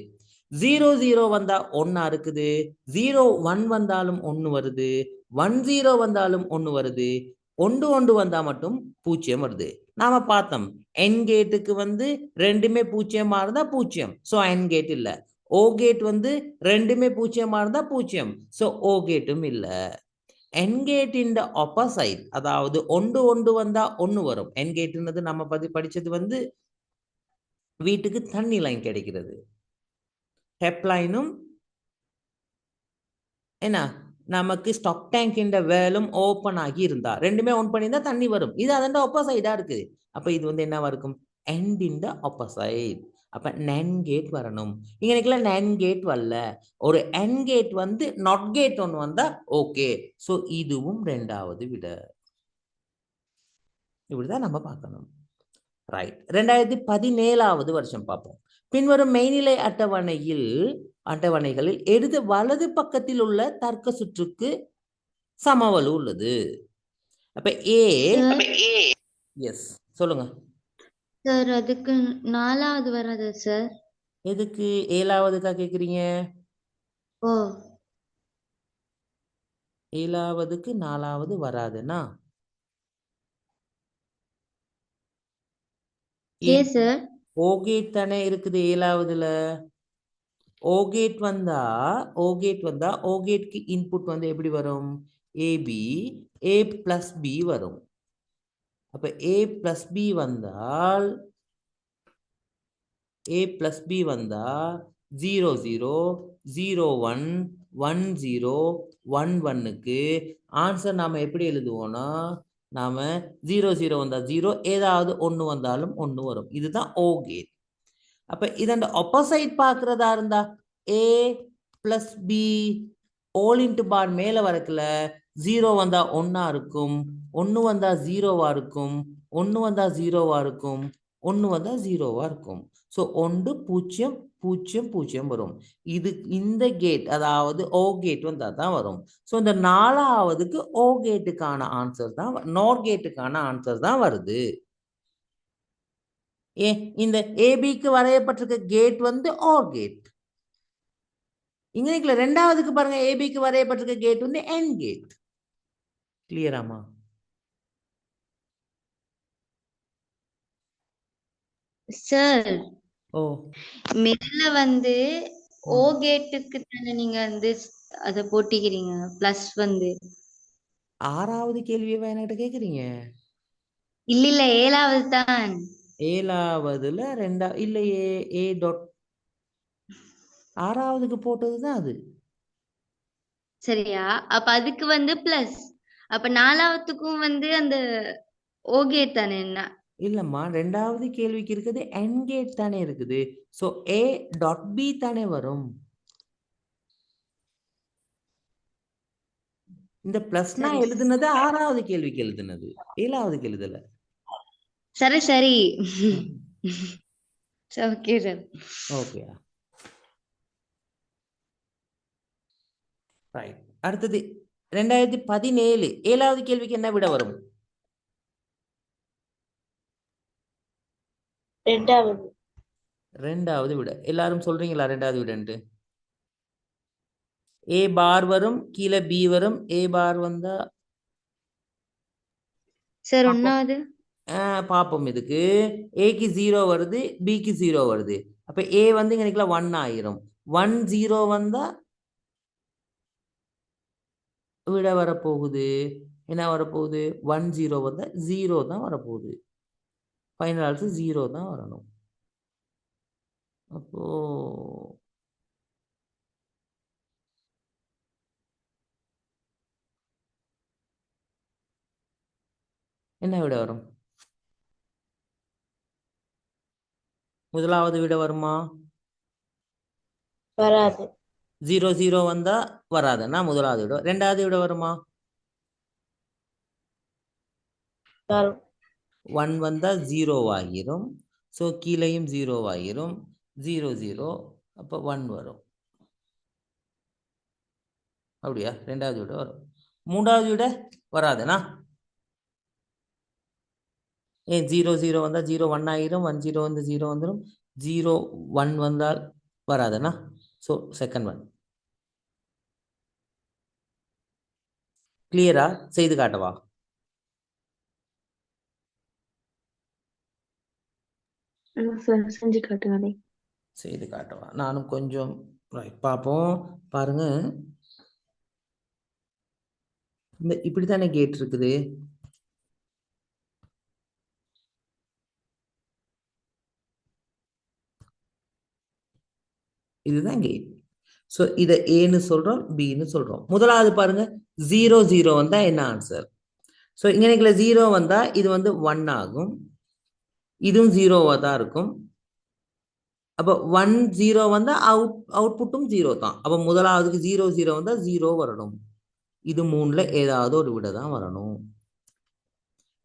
0 வந்தா 1 இருக்குது, 0 வந்தாலும் 1 வருது, 10 வந்தாலும் 1 வருது, 1 வந்தா மட்டும் 0 வருது. நாம பார்த்தோம் என் கேட்டுக்கு வந்து ரெண்டுமே 0 இருந்தா 0, ஸோ என் கேட் இல்ல. ஓ கேட் வந்து ரெண்டுமே 0 இருந்தா 0, ஸோ ஓ கேட்டும் இல்ல. என் கேட் இன் ஆப்போசைட், அதாவது 1 வந்தா 1 வரும். என் கேட்ன்றது நம்ம படிச்சது வந்து வீட்டுக்கு தண்ணி லைன் கிடைக்கிறது, டெப் லைனும் என்ன நமக்கு ஸ்டாக் டேங்க் இந்த வேலும் ஓப்பன் ஆகி இருந்தா ரெண்டுமே ஆன் பண்ணியிருந்தா தண்ணி வரும். இது அதோட ஆப்போசைடா இருக்குது. அப்ப இது வந்து என்னவா இருக்கும், எண்ட் இன் ஆப்போசைட். அப்ப NAND கேட் வரணும். இங்க NAND கேட் வரல, ஒரு என் கேட் வந்து நாட் கேட் ஒன்று வந்தா ஓகே. ஸோ இதுவும் 2வது விட. இப்படிதான் நம்ம பார்க்கணும். ரைட், 2017வது வருஷம் பார்ப்போம். பின்வரும் மெய்நிலை அட்டவணைகளில் எடுத்து வலது பக்கத்தில் உள்ள தர்க்க சுற்றுக்கு சமவலு உள்ளது. அப்ப ஏ, எஸ் சொல்லுங்க சார். அதுக்கு 4வது வராது சார். எதுக்கு 7வதுக்கா கேக்குறீங்க? ஓ, 7வதுக்கு 4வது வராதுன்னா ஏ சார். ஓகே தானே இருக்குது 7வதுல. ஓகேட் வந்தா ஓகேட்க்கு இன்புட் வந்து எப்படி வரும்? ஏபி ஏ பிளஸ் பி வரும். அப்ப ஏ பிளஸ் பி வந்தால் a plus b வந்தா 0 0 0 1 1 0 1 1க்கு ஆன்சர் நாம எப்படி எழுதுவோம்னா நாம 0 0 வந்தா 0 ஏதாவது ஒன்று வந்தாலும் ஒன்று வரும். இதுதான் ஓ கேட். அப்ப இதன் ஆப்போசைட் பார்க்கறதா இருந்தா a plus B whole into bar மேல வரக்குல 0 வந்தா 1 இருக்கும், 1 வந்தா 0வா இருக்கும், 1 வந்தா 0வா இருக்கும், 1 வந்தா 0வா இருக்கும். ஸோ 1 0 0 0 வரும். இது இந்த கேட் அதாவது ஓ கேட் வந்தால் தான் வரும். ஸோ இந்த 4வதுக்கு ஓ கேட்டுக்கான ஆன்சர் தான், நோர் கேட்டுக்கான ஆன்சர் தான் வருது. இந்த ஏபிக்கு வரையப்பட்டிருக்க கேட் வந்து ஓர் கேட். இங்க ரெண்டாவதுக்கு பாருங்க, ஏபிக்கு வரையப்பட்டிருக்க கேட் வந்து என் கேட். கிளியராமா? சார் ஓ மிடில்ல வந்து ஓ கேட்டுக்கு தானே நீங்க வந்து அத போட்டிக்கிறீங்க பிளஸ் வந்து. 6வது கேள்வியவா என்கிட்ட கேக்குறீங்க? இல்ல 7வது தான். 7வதுல இல்லையே, ஏ டாட் 6வதுக்கு போட்டதுதான் அது. சரியா? அப்ப அதுக்கு வந்து பிளஸ். அப்ப 4வதுக்கும் வந்து அந்த ஓ கேட் தானே என்ன? இல்லம்மா, 2வது கேள்விக்கு இருக்குது என் கேட் தானே இருக்குது. சோ ஏ டாட் பி தானே வரும். இந்த பிளஸ்னா சரி எழுதுனது 6வது கேள்விக்கு எழுதுனது, 7வதுக்கு எழுதல. சரி சரி ஓகே சார். Okay right. அடுத்தது 2017 7வது கேள்விக்கு என்ன விட வரும்? 2வது விட. எல்லாரும் சொல்றீங்களா 2வது விடன்ட்டு? ஏ பார் வரும், கீழே பி வரும். ஏ பார் வந்தா சார் 1வது பாப்போம். இதுக்கு ஏக்கு 0 வருது, பிக்கு 0 வருது. அப்ப ஏ வந்து இங்க 1 ஆயிரும். 1 0 வந்தா விட வரப்போகுது என்ன வரப்போகுது? 1 0 வந்தா 0 தான் வரப்போகுது. ஃபைனல் ஆன்சர் 0 தான் வரணும். அப்போ என்ன விட வரும்? முதலாவது விட வருமா? வராது. 0 0 வந்தா வராதுன்னா முதலாவது விட. 2வது விட வருமா? 1 வந்தா 0 ஆகிரும். ஸோ கீழையும் 0 ஆகிரும். 0 0 அப்போ 1 வரும். அப்படியா? 2வது விட வரும். 3வது விட வராதுண்ணா. ஏன் 0 0 வந்தால் 0 1 ஆகிரும். 1 0 வந்து 0 வந்துடும். 0 1 வந்தால் வராதுண்ணா. So second one. கிளியரா? செய்து காட்டவா? செஞ்சு காட்டுங்க. செய்து காட்டவா? நானும் கொஞ்சம் பார்ப்போம். பாருங்க, இந்த இப்படித்தானே கேட் இருக்குது. இதுதான் கேட். ஸோ இதை ஏன்னு சொல்றோம், பின்னு சொல்றோம். முதலாவது பாருங்க, 0 0 வந்தா என்ன ஆன்சர்? ஸோ இங்க 0 வந்தா இது வந்து 1 ஆகும். இதுவும் 0வா தான் இருக்கும். அப்போ 1 0 வந்தா அவுட்புட்டும் 0 தான். அப்போ முதலாவதுக்கு 0 0 வந்தா 0 வரணும். இது 3ல ஏதாவது ஒரு விட தான் வரணும்.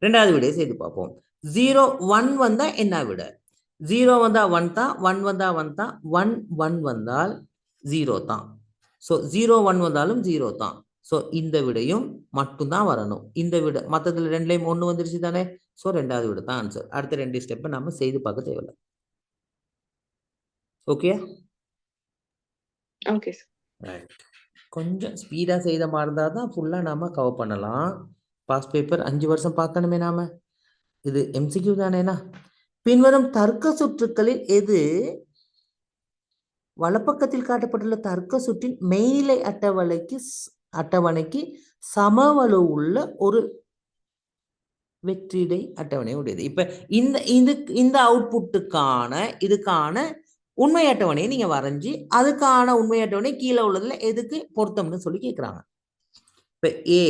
2வது விடையை செய்து பார்ப்போம். 0 1 வந்தா என்ன விட? 0 வந்தா 1 தான், 1 வந்தா 1 தான், 1 1 வந்தால் 0 தான். ஸோ 0 1 வந்தாலும் 0 தான். ஸோ இந்த விடையும் மட்டும்தான் வரணும். இந்த விட மற்றதுல 2லையும் 1 வந்துருச்சு தானே. ஸோ 2வது விட தான் ஆன்சர். அடுத்த 2 ஸ்டெப்பை நம்ம செய்து பார்க்க தேவையில்லை. Okay okay right. கொஞ்சம் ஸ்பீடாக செய்த மாதிரி இருந்தால் தான் ஃபுல்லாக நாம கவர் பண்ணலாம். பாஸ் பேப்பர் 5 வருஷம் பார்க்கணுமே நாம. இது எம்சிக்யூ தானேனா? பின்வரும் தர்க்க சுற்றுக்களில் எது வலப்பக்கத்தில் காட்டப்பட்டுள்ள தர்க்க சுற்றின் மெய்நிலை அட்டவணைக்கு சமவலு உள்ள ஒரு வெற்றிடை அட்டவணை உடையது. இப்ப இந்த அவுட்புட்டுக்கான இதுக்கான உண்மை அட்டவணையை நீங்க வரைஞ்சி அதுக்கான உண்மை அட்டவணை கீழே உள்ளதுல எதுக்கு பொருத்தம்னு சொல்லி கேட்குறாங்க. இப்ப ஏ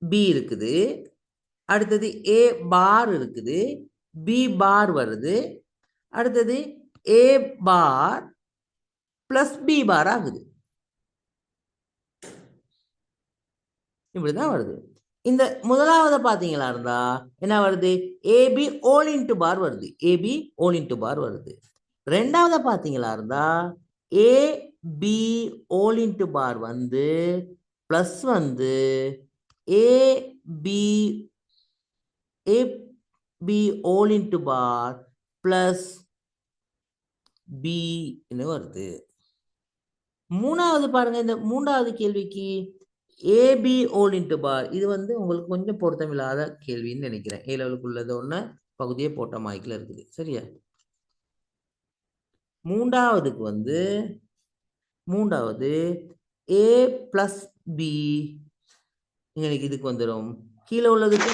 பி இருக்குது, அடுத்தது ஏ பார் இருக்குது, பி பார் வருது, அடுத்தது ஏ பார் பிளஸ் பி பார் ஆகுது. இப்படிதான் வருது. இந்த முதலாவது பாத்தீங்களா இருந்தா என்ன வருது? ஏபி ஓல் இன்டு பார் வருது. ஏபி ஓல் இன்டு பார் வருது. ரெண்டாவது பாத்தீங்களா இருந்தா ஏ பி ஓல் இன்டு பார் வந்து பிளஸ் வந்து A B whole into bar plus B வருது. மூணாவது பாருங்க, இந்த மூன்றாவது கேள்விக்கு ஏபி ஓல் இன்டு பார் இது வந்து உங்களுக்கு கொஞ்சம் பொருத்தமில்லாத கேள்வின்னு நினைக்கிறேன். ஏ லெவலுக்கு உள்ளது ஒன்று பகுதியை போட்ட மாய்க்கில் இருக்குது. சரியா? மூன்றாவதுக்கு வந்து மூன்றாவது ஏ பிளஸ் பி இன்னைக்கு இதுக்கு வந்துடும். கீழே உள்ளதுக்கு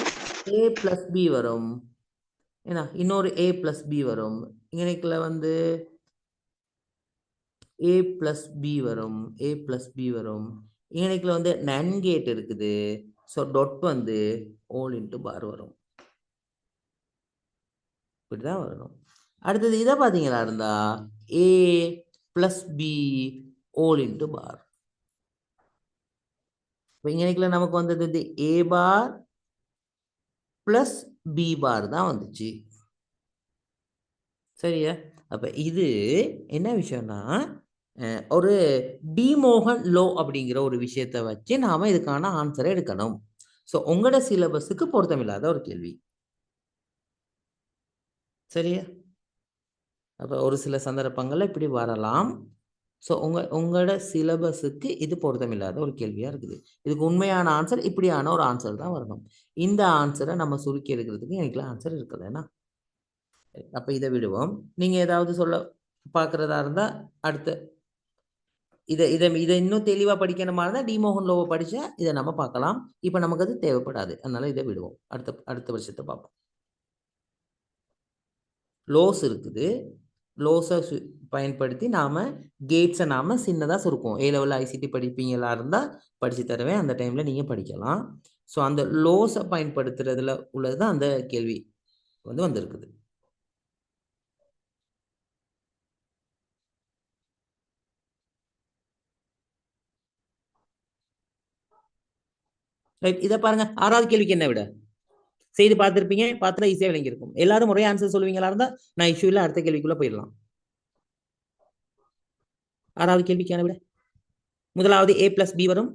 ஏ பிளஸ் பி வரும். ஏன்னா இன்னொரு ஏ பிளஸ் பி வரும். இன்னைக்குல வந்து ஏ பிளஸ் பி வரும். ஏ பிளஸ் பி வரும். இன்னைக்குல வந்து நன் கேட் இருக்குது. ஸோ டொட் வந்து ஓல் இன்டு பார் வரும். இப்படிதான் வரணும். அடுத்தது இதை பார்த்தீங்களா இருந்தா ஏ பிளஸ் பி ஓல் இன்டு பார். இப்போ இன்னைக்குல நமக்கு வந்தது இந்த ஏ பார் பிளஸ் பி பார் தான் வந்துச்சு. சரியா? அப்ப இது என்ன விஷயம்னா ஒரு டிமோகன் லோ அப்படிங்கிற ஒரு விஷயத்தை வச்சு நாம இதுக்கான ஆன்சரை எடுக்கணும். ஸோ உங்களோட சிலபஸுக்கு பொருத்தமில்லாத ஒரு கேள்வி. சரியா? அப்ப ஒரு சில சந்தர்ப்பங்கள்ல இப்படி வரலாம். ஸோ உங்களோட சிலபஸுக்கு இது பொருத்தமில்லாத ஒரு கேள்வியா இருக்குது. இதுக்கு உண்மையான ஆன்சர் இப்படியான ஒரு ஆன்சர் தான் வரணும். இந்த ஆன்சரை நம்ம சுருக்கி எடுக்கிறதுக்கு எனக்கு ஆன்சர் இருக்குதுன்னா அப்ப இதை விடுவோம். நீங்க ஏதாவது சொல்ல பார்க்கறதா இருந்தா அடுத்த இதை இன்னும் தெளிவா படிக்கணுமா இருந்தா டிமோகன் லோவை படிச்சா இதை நம்ம பார்க்கலாம். இப்ப நமக்கு அது தேவைப்படாது. அதனால இதை விடுவோம். அடுத்த வருஷத்தை பார்ப்போம். லோஸ் இருக்குது. லோஸை பயன்படுத்தி நாம கேட்ஸை நாம சின்னதா சுருக்குவோம். ஏ லெவலில் ஐசிடி படிப்பீங்களா இருந்தா படிச்சு தருவேன். அந்த டைம்ல நீங்க படிக்கலாம். ஸோ அந்த லோஸை பயன்படுத்துறதுல உள்ளதுதான் அந்த கேள்வி வந்து வந்திருக்குது. இதை பாருங்க. ஆறாவது கேள்விக்கு என்ன விட செய்து பார்த்துருப்பீங்க. பார்த்துட்டு ஈஸியாக விளங்கியிருக்கும். எல்லாரும் ஒரே ஆன்சர் சொல்லுவீங்களா இருந்தா நான் இஷ்யூ இல்லை, அடுத்த கேள்விக்குள்ள போயிடலாம். ஆறாவது கேள்விக்கான விட முதலாவது ஏ பிளஸ் பி வரும்.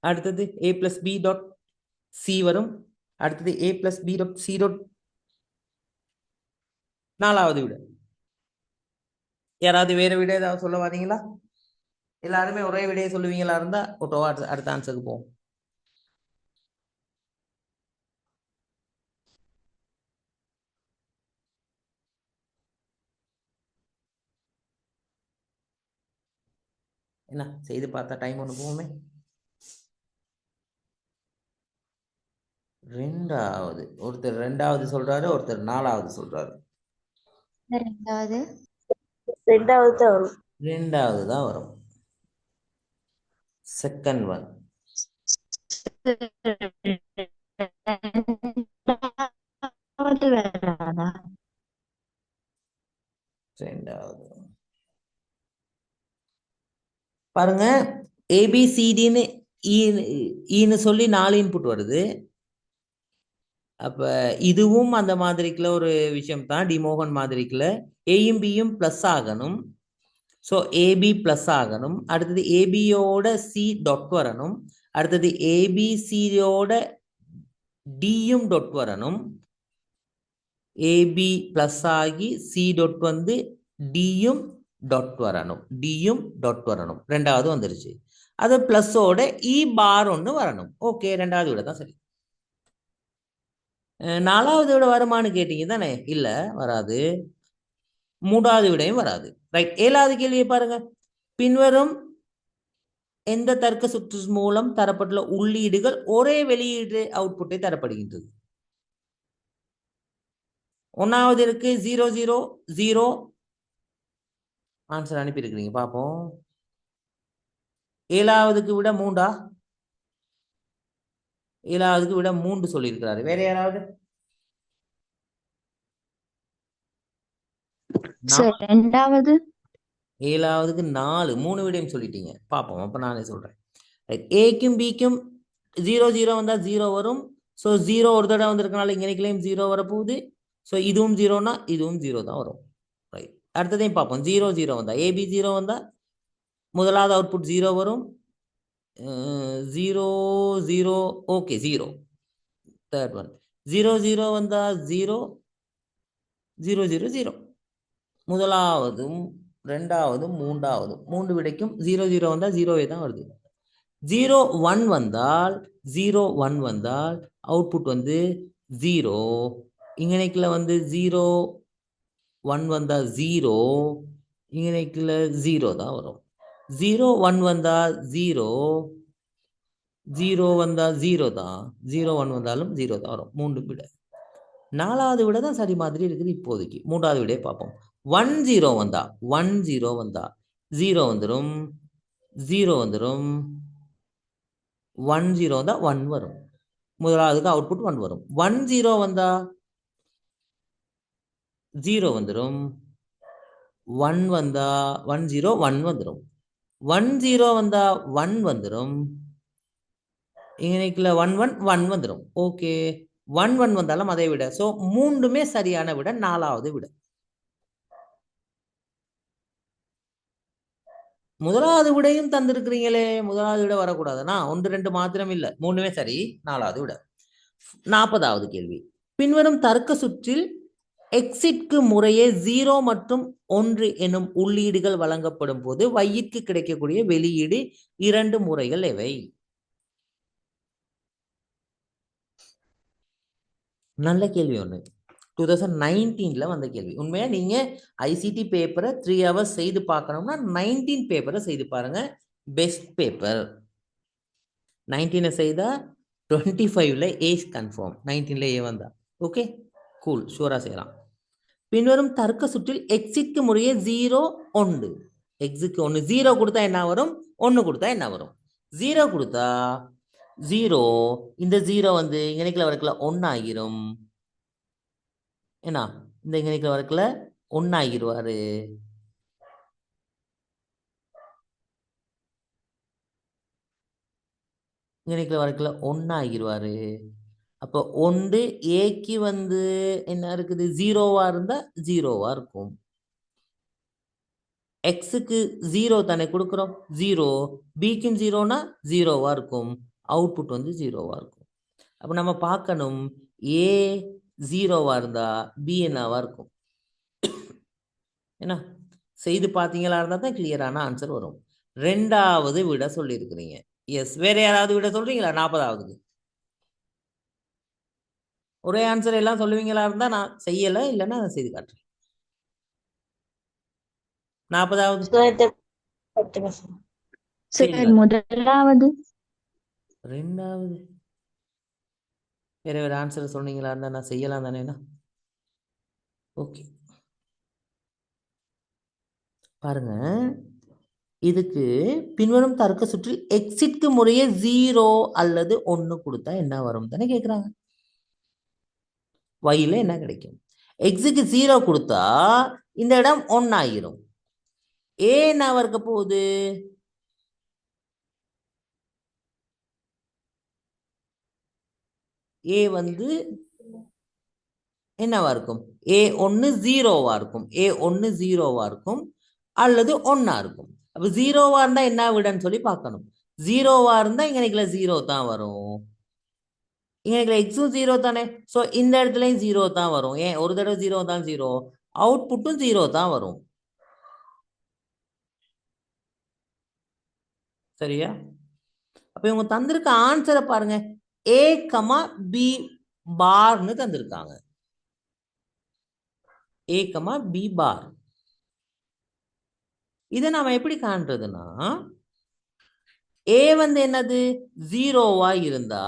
அடுத்தது A plus B dot C வரும். அடுத்தது A plus B dot C dot. நாலாவது விட யாராவது வேற விட ஏதாவது சொல்ல வாரீங்களா? எல்லாருமே ஒரே விடையை சொல்லுவீங்களா இருந்தா ஓட்டோவா அடுத்த ஆன்சருக்கு போவோம். என்ன செய்து பார்த்தா டைம் ஒன்று போகுமே. ஒருத்தர் ரெண்டாவது சொல்றாரு, ஒருத்தர் நாலாவது சொல்றாரு. ரெண்டாவது தான் வரும். செகண்ட் ஒன் ரெண்டாவது பாருங்க. ஏபிசிடின்னு ஈன்னு சொல்லி 4 இன்புட் வருது. அப்ப இதுவும் அந்த மாதிரிக்குள்ள ஒரு விஷயம் தான். டிமோகன் மாதிரிக்குள்ள ஏயும் பியும் பிளஸ் ஆகணும். ஸோ ஏபி பிளஸ் ஆகணும். அடுத்தது ஏபியோட சி டாட் வரணும். அடுத்தது ஏபிசியோட டியும் டாட் வரணும். ஏபி பிளஸ் ஆகி சி டாட் வந்து டியும் டாட் வரணும். டியும் டாட் வரணும். ரெண்டாவது வந்துருச்சு. அது பிளஸோட இ பார் ஒன்று வரணும். ஓகே, ரெண்டாவது விட தான் சரி. 4வது விட வருமானு கேட்டீங்க தானே? இல்ல, வராது. 3வது விடையும் வராது. ரைட். 7வது கேள்வியை பாருங்க. பின்வரும் எந்த தர்க்க சுற்று மூலம் தரப்பட்டுள்ள உள்ளீடுகள் ஒரே வெளியீடு அவுட்புட்டை தரப்படுகின்றது? 1வது இருக்கு 0 0 0. ஆன்சர் அனுப்பி இருக்கிறீங்க, பாப்போம். 7வதுக்கு விட 3ஆ? 7வதுக்கு விட 3 சொல்லியிருக்கிறாரு. வேற யாராவது? சார் 2வது 7வதுக்கு 4, 3 விடையும் சொல்லிட்டீங்க. பாப்போம், அப்ப நானே சொல்றேன். ஏக்கும் பிக்கும் 0 0 வந்தா 0 வரும். ஸோ 0 ஒரு தடவை வந்திருக்கனால இங்கனைக்குள்ளேயும் 0 வரப்போகுது. ஸோ இதுவும் 0னா இதுவும் 0 தான் வரும். ரைட். அடுத்ததையும் பார்ப்போம். 0 0 வந்தா ஏபி 0 வந்தா முதலாவது அவுட்புட் 0 வரும். 0 0 ஓகே 0. தேர்ட் ஒன் 0 0 வந்தா 0 0 0 0. முதலாவதும் 2வதும் 3வதும் 3 விடைக்கும் 0 0 வந்தா 0வே தான் வருது. 0 1 வந்தால் 0 1 வந்தால் அவுட்புட் வந்து 0. இங்கனைக்குள்ள வந்து 0 1 வந்தா 0. இங்கனைக்குள்ள 0 தான் வரும். 0 1 வந்தா 0. 0 வந்தா 0 தான். 0 1 வந்தாலும் 0 தான் வரும். 3 விட. 4வது விட தான் சரி மாதிரி இருக்குது இப்போதைக்கு. 3வது விட பார்ப்போம். 1 0 வந்தா 1 0 வந்தா 0 வந்துடும். 0 வந்துடும். 1 0 வந்தா 1 வரும். முதலாவதுக்கு அவுட்புட் 1 வரும். 1 0 வந்தா 0 வந்துடும். 1 வந்தா 1 0 1 வந்துடும். 1 0 வந்தா 1 வந்துடும். இங்கனைக்குள்ள 1 1 1 வந்துடும். ஓகே. 1 1 வந்தாலும் அதை விட. ஸோ 3மே சரியான விட. 4வது விட. முதலாவது விடையும் தந்திருக்கிறீங்களே, முதலாவது விட வரக்கூடாதுன்னா 1 2 மாத்திரம் இல்ல, 3மே சரி. 4வது விட. 40வது கேள்வி. பின்வரும் தர்க்க சுற்றில் எக்ஸிட்க்கு முறையே 0 மற்றும் 1 எனும் உள்ளீடுகள் வழங்கப்படும் போது y-க்கு கிடைக்கக்கூடிய வெளியீடு 2 முறைகள் எவை? நல்ல கேள்வி ஒன்று. 2019ல வந்த கேள்வி. உண்மையா நீங்க ஐசிடி பேப்பரை 3 hours செய்து பார்க்கணும்னா 19 பேப்பரை செய்து பாருங்க. Best paper. 19 செய்தா 25ல ஏஸ் கன்ஃபார்ம். 19ல ஏ வந்தா ஓகே கூல், ஷூரா செய்யலாம். பின்வரும் தர்க்க சுற்றில் எக்ஸிட்க்கு முறையே 0 1. எக்ஸுக்கு 1 0 கொடுத்தா என்ன வரும்? 1 கொடுத்தா என்ன வரும்? 0 கொடுத்தா 0. இந்த 0 வந்து இங்கனைக்குள்ள வரக்குள்ள 1 ஆகிரும். ஏன்னா இந்த இங்கனைக்குள்ள வரக்குள்ள 1 ஆகிருவாரு. இங்கனைக்குள்ள வரக்குள்ள 1 ஆகிருவாரு. அப்போ 1 ஏக்கு வந்து என்ன இருக்குது? 0வா இருந்தா 0வா இருக்கும். எக்ஸுக்கு 0 தானே கொடுக்குறோம். 0 பிக்கும் 0னா 0வா இருக்கும். அவுட்புட் வந்து 0வா இருக்கும். அப்போ நம்ம பார்க்கணும் ஏ 0வா இருந்தா பி என்னவா இருக்கும். என்ன செய்து பார்த்தீங்களா இருந்தா தான் கிளியரான ஆன்சர் வரும். 2வது விட சொல்லியிருக்கிறீங்க. எஸ். வேற யாராவது விட சொல்றீங்களா? 40வதுக்கு ஒரே ஆன்சர் எல்லாம் சொல்லுவீங்களா இருந்தா நான் செய்யல, இல்லைன்னா நான் செய்து காட்டுறேன். 40வது முதலாவது 2வது வேற வேற ஆன்சர் சொன்னீங்களா இருந்தா நான் செய்யலாம் தானேண்ணா. ஓகே பாருங்க. இதுக்கு பின்வரும் தர்க்க சுற்றில் எக்ஸிட்க்கு முறையே 0 அல்லது 1 கொடுத்தா என்ன வரும் தானே கேட்குறாங்க. y-ல என்ன கிடைக்கும்? எக்ஸுக்கு 0 கொடுத்தா இந்த இடம் 1 ஆகிரும். ஏ என்ன இருக்க போகுது? ஏ வந்து என்னவா இருக்கும்? A1 0வா இருக்கும். A1 0வா இருக்கும் அல்லது 1ஆ இருக்கும். அப்ப 0வா இருந்தா என்ன விடன்னு சொல்லி பார்க்கணும். 0வா இருந்தா இங்கனைக்குள்ள 0 தான் வரும். இங்கனைக்குள்ள எக்ஸும் 0 தானே. ஸோ இந்த இடத்துலயும் 0 தான் வரும். ஏன் ஒரு தடவை 0 தான் 0, அவுட்புட்டும் 0 தான் வரும். சரியா? அப்ப இவங்க தந்திருக்க ஆன்சரை பாருங்க. A, B பார்னு தந்திருக்காங்க. A, B பார். இதை நாம எப்படி காண்றதுன்னா, A வந்து என்னது 0வா இருந்தா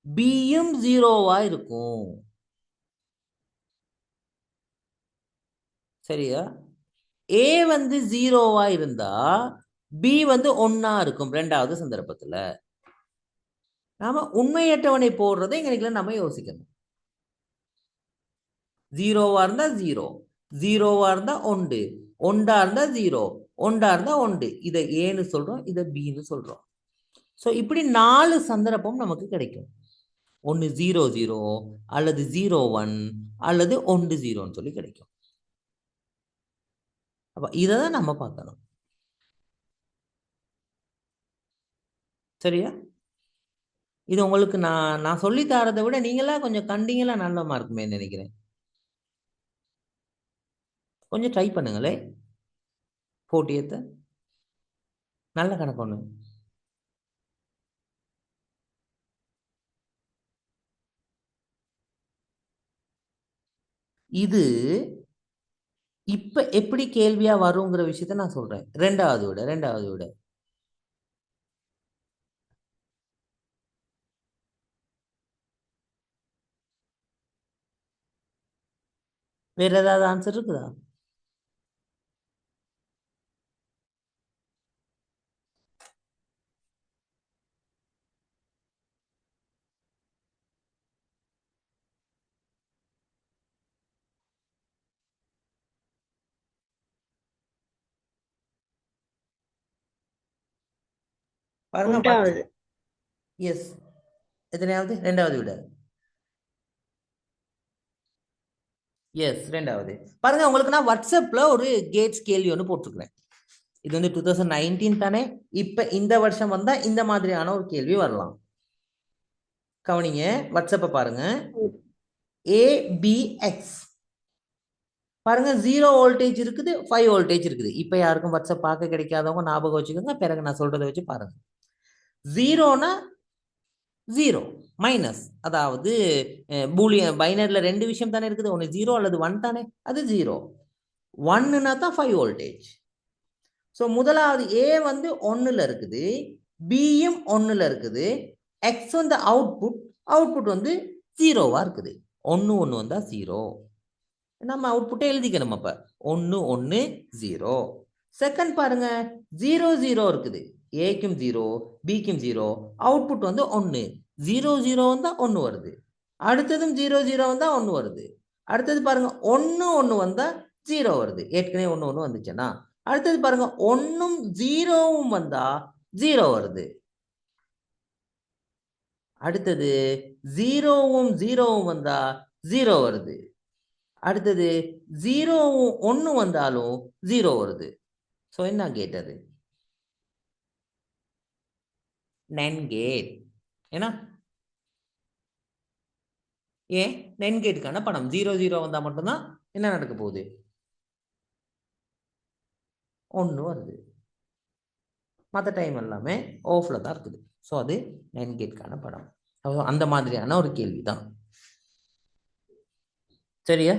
Bயும் 0வா இருக்கும். சரியா? A வந்து 0வா இருந்தா B வந்து 1ஆ இருக்கும் ரெண்டாவது சந்தர்ப்பத்துல. நாம உண்மையற்றவனை போடுறதை எங்களுக்கு நம்ம யோசிக்கணும். 0வா இருந்தா 0, 0வா இருந்தா 1, 1ஆ இருந்தா 0, 1ஆ இருந்தா 1. இதை ஏன்னு சொல்றோம், இதை பின்னு சொல்றோம். ஸோ இப்படி 4 சந்தர்ப்பம் நமக்கு கிடைக்கும். ஒன்று 0 0 அல்லது 0 1 அல்லது 1 0ன்னு சொல்லி கிடைக்கும். அப்ப இதை தான் நம்ம பார்க்கணும். சரியா? இது உங்களுக்கு நான் சொல்லி தரதை விட நீங்களா கொஞ்சம் கண்டிங்களா நல்லமா இருக்குமே நினைக்கிறேன். கொஞ்சம் ட்ரை பண்ணுங்களே. போட்டியத்தை நல்ல கணக்கு ஒண்ணு. இது இப்ப எப்படி கேள்வியா வருங்கிற விஷயத்த நான் சொல்றேன். ரெண்டாவது விட வேற ஏதாவது ஆன்சர் இருக்குதா? பாருங்க. எஸ். எத்தனையாவது? ரெண்டாவது விட. எஸ், ரெண்டாவது. பாருங்க, உங்களுக்கு நான் வாட்ஸ்அப்ல ஒரு கேட்ஸ் கேள்வி ஒன்று போட்டிருக்கிறேன். இது வந்து 2019 தானே. இப்ப இந்த வருஷம் வந்தா இந்த மாதிரியான ஒரு கேள்வி வரலாம். கவனிங்க, வாட்ஸ்அப்பை பாருங்க. ABX பாருங்க, 0 வோல்டேஜ் இருக்குது, 5 வோல்டேஜ் இருக்குது. இப்ப யாருக்கும் வாட்ஸ்அப் பார்க்க கிடைக்காதவங்க ஞாபகம் வச்சுக்கோங்க, பிறகு நான் சொல்றதை வச்சு பாருங்க. 0னா 0 மைனஸ், அதாவது பூலியன் பைனரியில் 2 விஷயம் தானே இருக்குது, ஒன்று 0 அல்லது 1 தானே, அது 0. 1னா தான் 5 வோல்டேஜ். ஸோ முதலாவது A வந்து 1ல் இருக்குது, பியும் 1ல் இருக்குது, எக்ஸ் வந்து அவுட்புட் வந்து 0வா இருக்குது. 1 1 வந்தா 0. நம்ம அவுட்புட்டை எழுதிக்கணும். அப்ப 1 1 0. செகண்ட் பாருங்க, 0 0 இருக்குது, ஏக்கும் 0 பிக்கும் 0, அவுட்புட் வந்து 1. 0 0 வந்தா 1 வருது. அடுத்ததும் 0 0 வந்தா 1 வருது. அடுத்தது பாருங்க, 1 1 வந்தா 0 வருது. ஏற்கனவே 1 1 வந்துச்சுன்னா. அடுத்தது பாருங்க, 1ம் 0வும் வந்தா 0 வருது. அடுத்தது 0வும் 0வும் வந்தா 0 வருது. அடுத்தது 0வும் 1 வந்தாலும் 0 வருது. ஸோ என்ன கேட் அது? நென் கேட். ஏன்னா ஏன் நென் கேட்டுக்கான படம் 0 0 வந்தா மட்டும்தான் என்ன நடக்க போகுது? 1 வருது. மற்ற டைம் எல்லாமே ஆஃப்ல தான் இருக்குது. ஸோ அது நென் கேட்கான படம். அந்த மாதிரியான ஒரு கேள்வி தான். சரியா?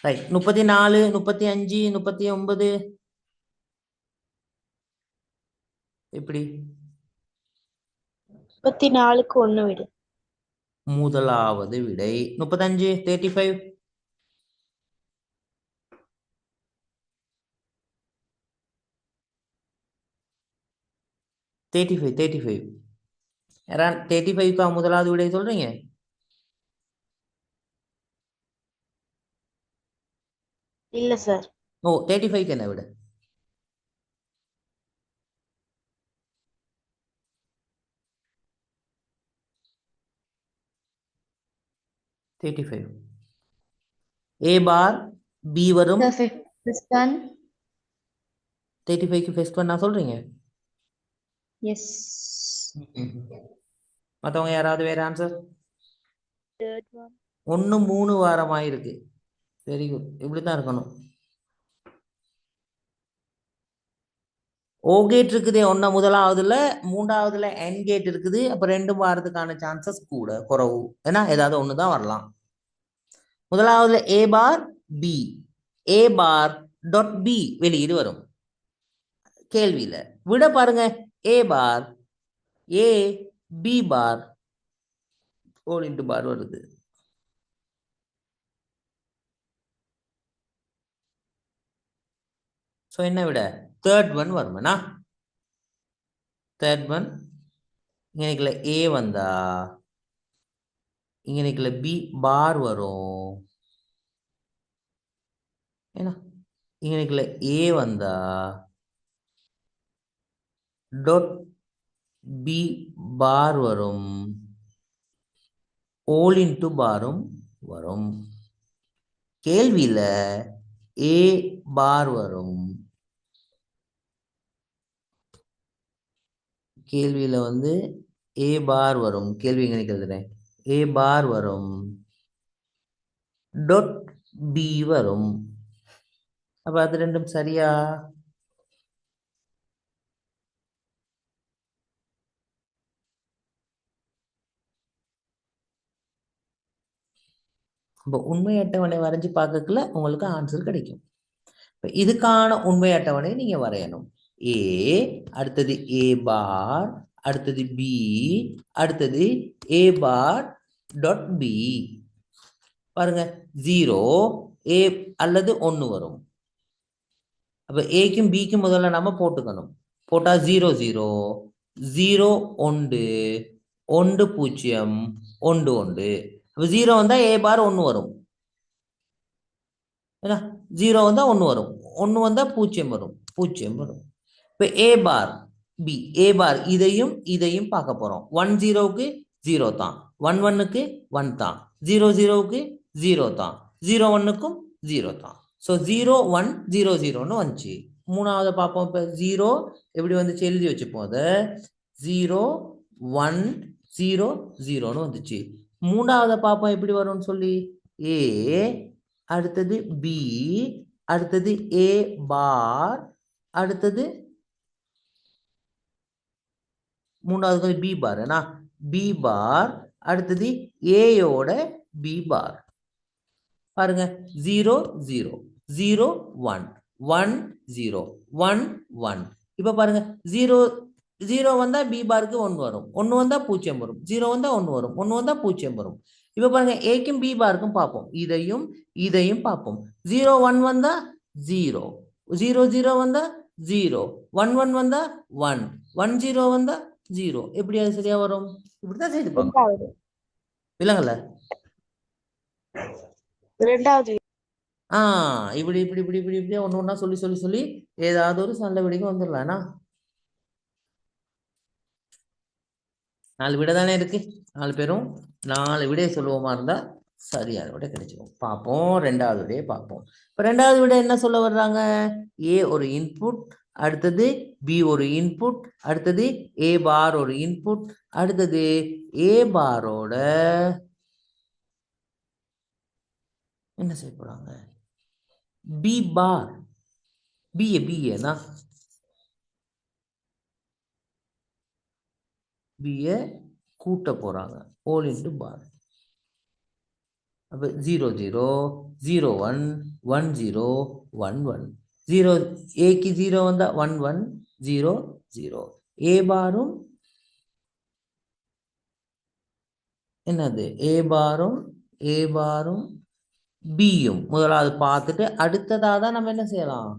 ரைட். 34 35 39 எப்படி? 34க்கு 1 விடு. முதலாவது விடை 35 35. தேர்ட்டி ஃபைவ் 35க்கா முதலாவது விடை சொல்றீங்க? இல்ல சார். ஓ, 35க்கு என்ன விட? 35. A பார் B வரும். 35க்கு ஃபர்ஸ்ட் ஒன் நான் சொல்றீங்க. எஸ். மற்றவங்க யாராவது வேற ஆன்சர்? 1 3 வாரமாயிருக்கு. Very good. இப்படி தான் இருக்கணும். ஓ கேட் இருக்குது ஒன்ன முதலாவதுல, மூன்றாவதுல என் கேட் இருக்குது. அப்ப ரெண்டும் வாரதுக்கான சான்சஸ் கூட குறவு. ஏன்னா ஏதாவது ஒண்ணுதான் வரலாம். முதலாவதுல ஏ பார் பி, ஏ பார் டாட் பி வெளியீடு வரும் கேள்வியில. விட பாருங்க, ஏ பார் ஏ பி பார் ஹோல் இன்டு பார் வருது. ஸோ என்ன விட தேர்ட் ஒன் வருமானா? தேர்ட் ஒன் இங்க நிக்கல ஏ வந்தா இங்க நிக்கல பி பார் வரும். ஏன்னா இங்க நிக்கல ஏ வந்தா டாட் பி பார் வரும், ஓல் இன்டு பாரும் வரும். கேள்வியில ஏ பார் வரும். கேள்வியில வந்து ஏ பார் வரும். கேள்வி எங்க நிக்கிறது? ஏ பார் வரும், டாட் பி வரும். அப்ப அது ரெண்டும் சரியா? இப்போ உண்மை அட்டவணை வரைஞ்சு பார்க்கக்குள்ள உங்களுக்கு ஆன்சர் கிடைக்கும். இப்போ இதுக்கான உண்மை அட்டவணை நீங்க வரையணும். ஏ, அடுத்தது ஏ பார், அடுத்தது பி, அடுத்தது ஏ பார் டாட் பி. பாருங்க 0 ஏ அல்லது 1 வரும். அப்ப ஏக்கும் பிக்கும் முதல்ல நம்ம போட்டுக்கணும். போட்டா 0 0 0 1 1 0 1 1. அப்ப 0 வந்தா ஏ பார் 1 வரும். 0 வந்தா 1 வரும், 1 வந்தா 0 வரும், 0 வரும். இப்ப ஏ பார் பி, ஏ பார் இதையும் இதையும் பார்க்க போறோம். 1 0க்கு 0 தான், 1 1க்கு 1 தான், 0 0க்கு 0 தான், 0 1க்கும் 0 தான். ஸோ 0 1 0 0ன்னு வந்துச்சு. மூணாவது பார்ப்போம். இப்போ 0 எப்படி வந்துச்சு எழுதி வச்சுப்போம். அதை 0 1 0 0ன்னு வந்துச்சு. மூணாவது பார்ப்போம் எப்படி வரும்னு சொல்லி. ஏ, அடுத்தது பி, அடுத்தது ஏ பார், அடுத்தது மூணாவது வந்து பி பார். ஏன்னா பி பார், அடுத்தது ஏயோட பி பார். பாருங்க 0 0 0 1 1 0 1 1. இப்ப பாருங்க 0 0 வந்தா பி பாருக்கு 1 வரும், 1 வந்தா 0 வரும், 0 வந்தா 1 வரும், 1 வந்தா 0 வரும். இப்ப பாருங்க ஏக்கும் பி பாருக்கும் பார்ப்போம். இதையும் இதையும் பார்ப்போம். 0 1 வந்தா 0, 0 0 வந்தா 0, 1 1 வந்தா 1, 1 0 வந்தா 0. எப்படி அது சரியா வரும்? இப்படிதான் செய்து பார்க்கணும். இல்லைங்கல்ல? ரெண்டாவது இப்படி இப்படி இப்படி இப்படி இப்படி ஒன்று ஒன்றா சொல்லி சொல்லி சொல்லி ஏதாவது ஒரு சண்டை விடிக்க வந்துடலாம்னா 4 விட தானே இருக்கு. 4 பேரும் 4 விடையை சொல்லுவோமா இருந்தா சரியான விட கிடைச்சிடும். பார்ப்போம், ரெண்டாவது விடையை பார்ப்போம். இப்போ ரெண்டாவது விட என்ன சொல்ல வர்றாங்க? ஏ ஒரு இன்புட், அடுத்தது பி ஒரு இன்புட், அடுத்தது ஏ பார் ஒரு இன்புட், அடுத்தது ஏ பாரோட என்ன செய்ய போறாங்க? பி பார், பிஏனா பிஏ கூட்ட போறாங்க, ஹோல் இன்டு பார். அப்போ 0 0 0 1 1 0 1 1. 0 ஏக்கு 0 வந்தா 1 1 0 0. ஏ பாரும் என்னது? ஏ பாரும் பியும் முதலாவது பார்த்துட்டு அடுத்ததா தான் நம்ம என்ன செய்யலாம்?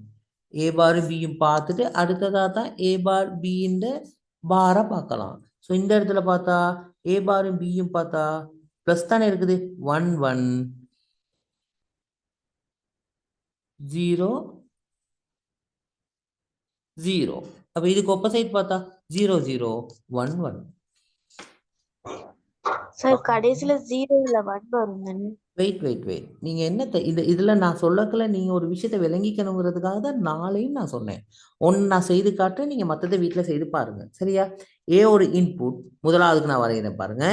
ஏ பாரும் பியும் பார்த்துட்டு அடுத்ததா தான் ஏ பார் பியின் பாரை பார்க்கலாம். ஸோ இந்த இடத்துல பார்த்தா ஏ பாரும் பியும் பார்த்தா பிளஸ் தானே இருக்குது. 1 1 0 0. அப்ப இதுக்கு ஆப்போசிட் பார்த்தா 0 0 1 1. சார் கடைசில 0 இல்ல 1 வரும் தானே? வெயிட் நீங்க என்ன இதுல நான் சொல்லக்கல, நீங்க ஒரு விஷயத்தை விளங்கிக்கணுங்கிறதுக்காக தான் நாளையும் நான் சொன்னேன். ஒன்னு நான் செய்து காட்டுறேன், நீங்க மற்றதை வீட்டுல செய்து பாருங்க. சரியா? ஏ ஒரு இன்புட், முதலாவதுக்கு நான் வரைகிறேன் பாருங்க.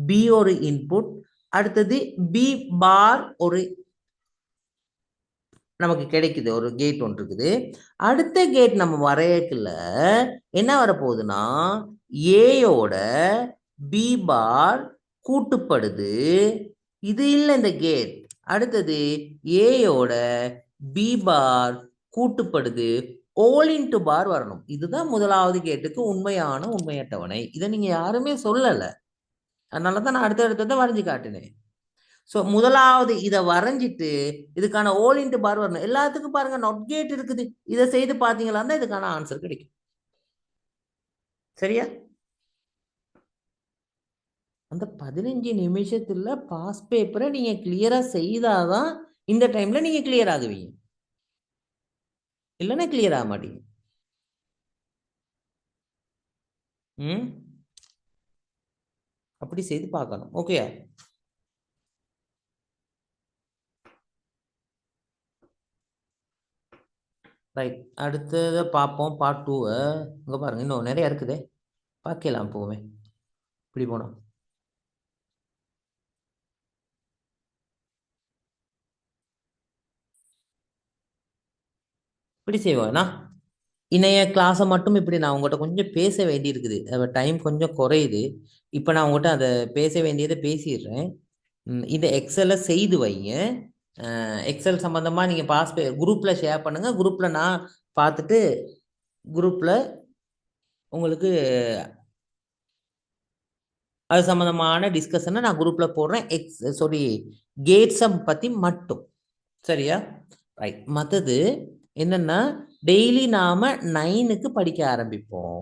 பி ஒரு இன்புட், அடுத்தது பி பார் ஒரு நமக்கு கிடைக்குது, ஒரு கேட் ஒன்று இருக்குது. அடுத்த கேட் நம்ம வரையக்குள்ள என்ன வரப்போகுதுன்னா ஏயோட பி பார் கூட்டுப்படுது. இது இல்லை இந்த கேட். அடுத்தது ஏயோட பி பார் கூட்டுப்படுது, all into பார் வரணும். இதுதான் முதலாவது கேட்டுக்கு உண்மையான உண்மை அட்டவணை. இதை நீங்க யாருமே சொல்லலை, அதனாலதான் நான் அடுத்தடுத்ததை வரைஞ்சு காட்டினேன். ஸோ முதலாவது இதை வரைஞ்சிட்டு இதுக்கான all into பார் வரணும். எல்லாத்துக்கும் பாருங்க not கேட் இருக்குது, இதை செய்து பார்த்தீங்களான்னா இதுக்கான ஆன்சர் கிடைக்கும். சரியா? அந்த 15 நிமிஷத்துல பாஸ் பேப்பரை நீங்க கிளியரா செய்தாதான் இந்த டைம்ல நீங்க கிளியர் ஆகுவீங்க, இல்லைன்னா கிளியர் ஆக மாட்டீங்க. அப்படி செய்து பார்க்கணும். Okay, right. அடுத்ததை பார்ப்போம், பார்ட் 2. இங்கே பாருங்க, இன்னும் நிறைய இருக்குதே, பார்க்கலாம். போவேன் இப்படி போனோம். இப்படி செய்வோம்னா இணைய கிளாஸை மட்டும் இப்படி நான் உங்கள்கிட்ட கொஞ்சம் பேச வேண்டி இருக்குது, டைம் கொஞ்சம் குறையுது. இப்போ நான் உங்கள்கிட்ட அதை பேச வேண்டியதை பேசிடுறேன். இந்த எக்ஸலை செய்து வைங்க. எக்ஸல் சம்மந்தமாக நீங்கள் குரூப்பில் ஷேர் பண்ணுங்கள். குரூப்பில் நான் பார்த்துட்டு குரூப்பில் உங்களுக்கு அது சம்மந்தமான டிஸ்கஷனை நான் குரூப்பில் போடுறேன். கேட்ஸை பற்றி மட்டும். சரியா? ரைட். மற்றது என்னென்னா டெய்லி நாம் 9க்கு படிக்க ஆரம்பிப்போம்,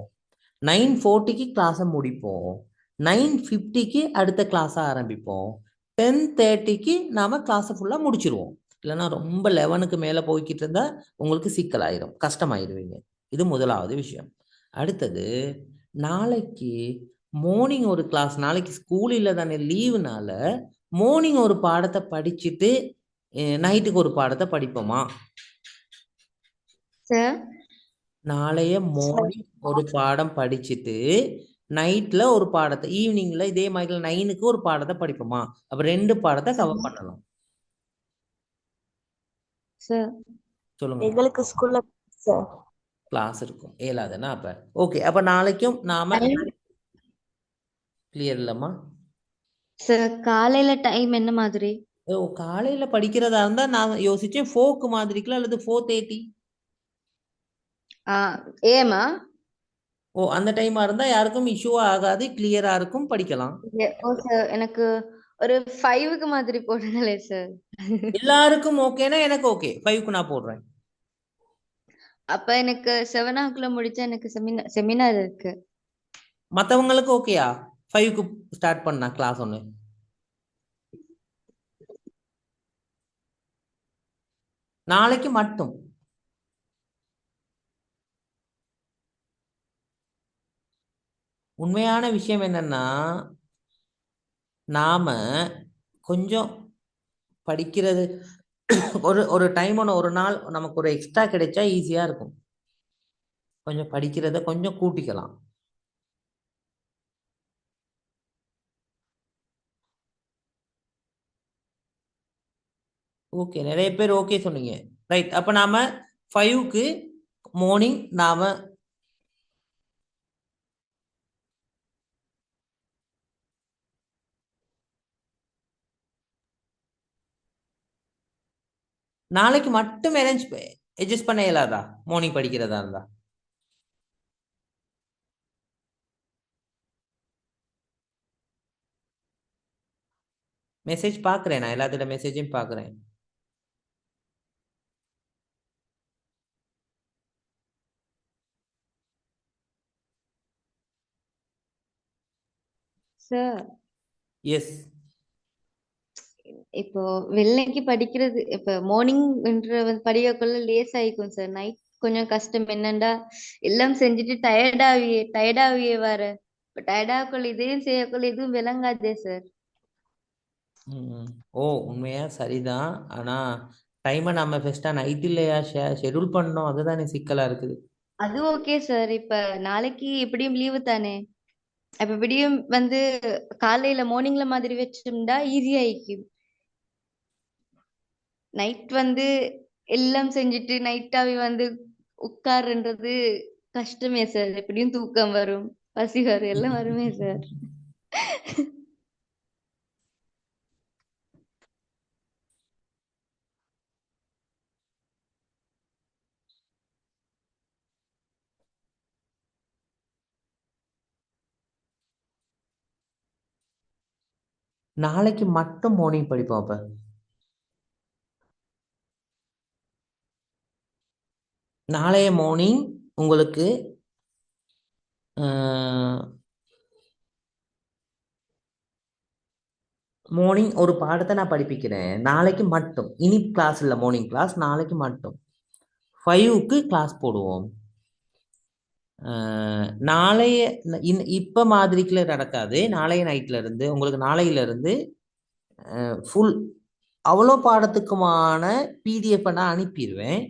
9:40க்கு கிளாஸை முடிப்போம், 9:50க்கு அடுத்த கிளாஸை ஆரம்பிப்போம், 10:30க்கு நாம் கிளாஸை ஃபுல்லாக முடிச்சிருவோம். இல்லைன்னா ரொம்ப 11க்கு மேலே போய்கிட்டு இருந்தால் உங்களுக்கு சிக்கலாயிரும், கஷ்டமாயிருவீங்க. இது முதலாவது விஷயம். அடுத்தது நாளைக்கு மார்னிங் ஒரு கிளாஸ், நாளைக்கு ஸ்கூல் இல்லை தானே, லீவுனால மார்னிங் ஒரு பாடத்தை படிச்சுட்டு நைட்டுக்கு ஒரு பாடத்தை படிப்போமா? நாளைய மார்னிங் ஒரு பாடம் படிச்சுட்டு நைட்ல ஒரு பாடத்தை, ஈவினிங்ல இதே மாதிரி 9க்கு ஒரு பாடத்தை படிப்போமா? அப்ப 2 பாடத்தை கவர் பண்ணலாம். சொல்லுங்க. எங்களுக்கு ஸ்கூல்ல கிளாஸ் இருக்கும், ஏலாதுன்னா அப்ப ஓகே. அப்ப நாளைக்கும் நாம கிளியர் இல்லம்மா? சார் காலையில டைம் என்ன மாதிரி? காலையில படிக்கிறதா இருந்தா நான் யோசிச்சேன் 4க்கு மாதிரிக்கலாம், அல்லது 4:30. ஏமா? ஓ, அந்த டைமா இருந்தா யாருக்கும் இஷ்யூ ஆகாது, கிளியரா இருக்கும், படிக்கலாம். ஓ சார், எனக்கு ஒரு 5க்கு மாதிரி போடுங்களே சார். எல்லாருக்கும் ஓகேனா எனக்கு ஓகே, 5க்கு நான் போடுறேன். அப்ப எனக்கு 7 o'clock முடிச்சா எனக்கு செமினார் இருக்கு. மத்தவங்களுக்கு ஓகேயா 5க்கு ஸ்டார்ட் பண்ணா கிளாஸ் ஒன்று? நாளைக்கு மட்டும். உண்மையான விஷயம் என்னன்னா நாம கொஞ்சம் படிக்கிறது ஒரு டைம் ஒரு நாள் நமக்கு ஒரு எக்ஸ்ட்ரா கிடைச்சா ஈஸியா இருக்கும். கொஞ்சம் படிக்கிறத கொஞ்சம் கூட்டிக்கலாம். ஓகே, நிறைய பேர் ஓகே சொன்னீங்க. ரைட். அப்ப நாம 5க்கு மார்னிங் நாம நாளைக்கு மட்டும் அட்ஜஸ்ட் பண்ண இயலாதா மார்னிங் படிக்கிறதா இருந்தா? மெசேஜ் பார்க்குறேன், நான் எல்லாத்தோட மெசேஜையும் பார்க்குறேன். Sir yes. இப்போ வெள்ளைக்கு படிக்கிறது, இப்ப மார்னிங் படிக்கக்குள்ள லேஸ் ஆயிக்கும் சார். நைட் கொஞ்சம் கஷ்டம். என்னண்டா எல்லாம் செஞ்சுட்டு டயர்டாவியே வர. இப்ப டயர்டாக்குள்ள இதையும் செய்யக்குள்ள எதுவும் விளங்காதே சார். ஓ, உண்மையா சரிதான். ஆனா டைமை நம்ம ஃபர்ஸ்டா நைட் இல்லையா ஷெட்யூல் பண்ணோம், அதுதானே சிக்கலா இருக்குது. அது ஓகே சார். இப்ப நாளைக்கு எப்படியும் லீவு தானே, அப்ப எப்படியும் காலையில மார்னிங்ல மாதிரி வச்சிருந்தா ஈஸியா ஆயிக்கும். நைட் எல்லாம் செஞ்சுட்டு நைட்டாவே வந்து உட்காருன்றது கஷ்டமே சார். எப்படியும் தூக்கம் வரும், பசி வரும், எல்லாம் வருமே சார். நாளைக்கு மட்டும் மார்னிங் படிப்போம். அப்ப நாளைய மார்னிங் உங்களுக்கு மார்னிங் ஒரு பாடத்தை நான் படிப்பிக்கிறேன். நாளைக்கு மட்டும், இனி கிளாஸ் இல்லை, மார்னிங் கிளாஸ் நாளைக்கு மட்டும் 5க்கு கிளாஸ் போடுவோம். நாளைய இப்போ மாதிரிக்குள்ள நடக்காது. நாளைய நைட்ல இருந்து உங்களுக்கு நாளையில இருந்து ஃபுல் அவ்வளோ பாடத்துக்குமான பிடிஎஃப் நான் அனுப்பிடுவேன்.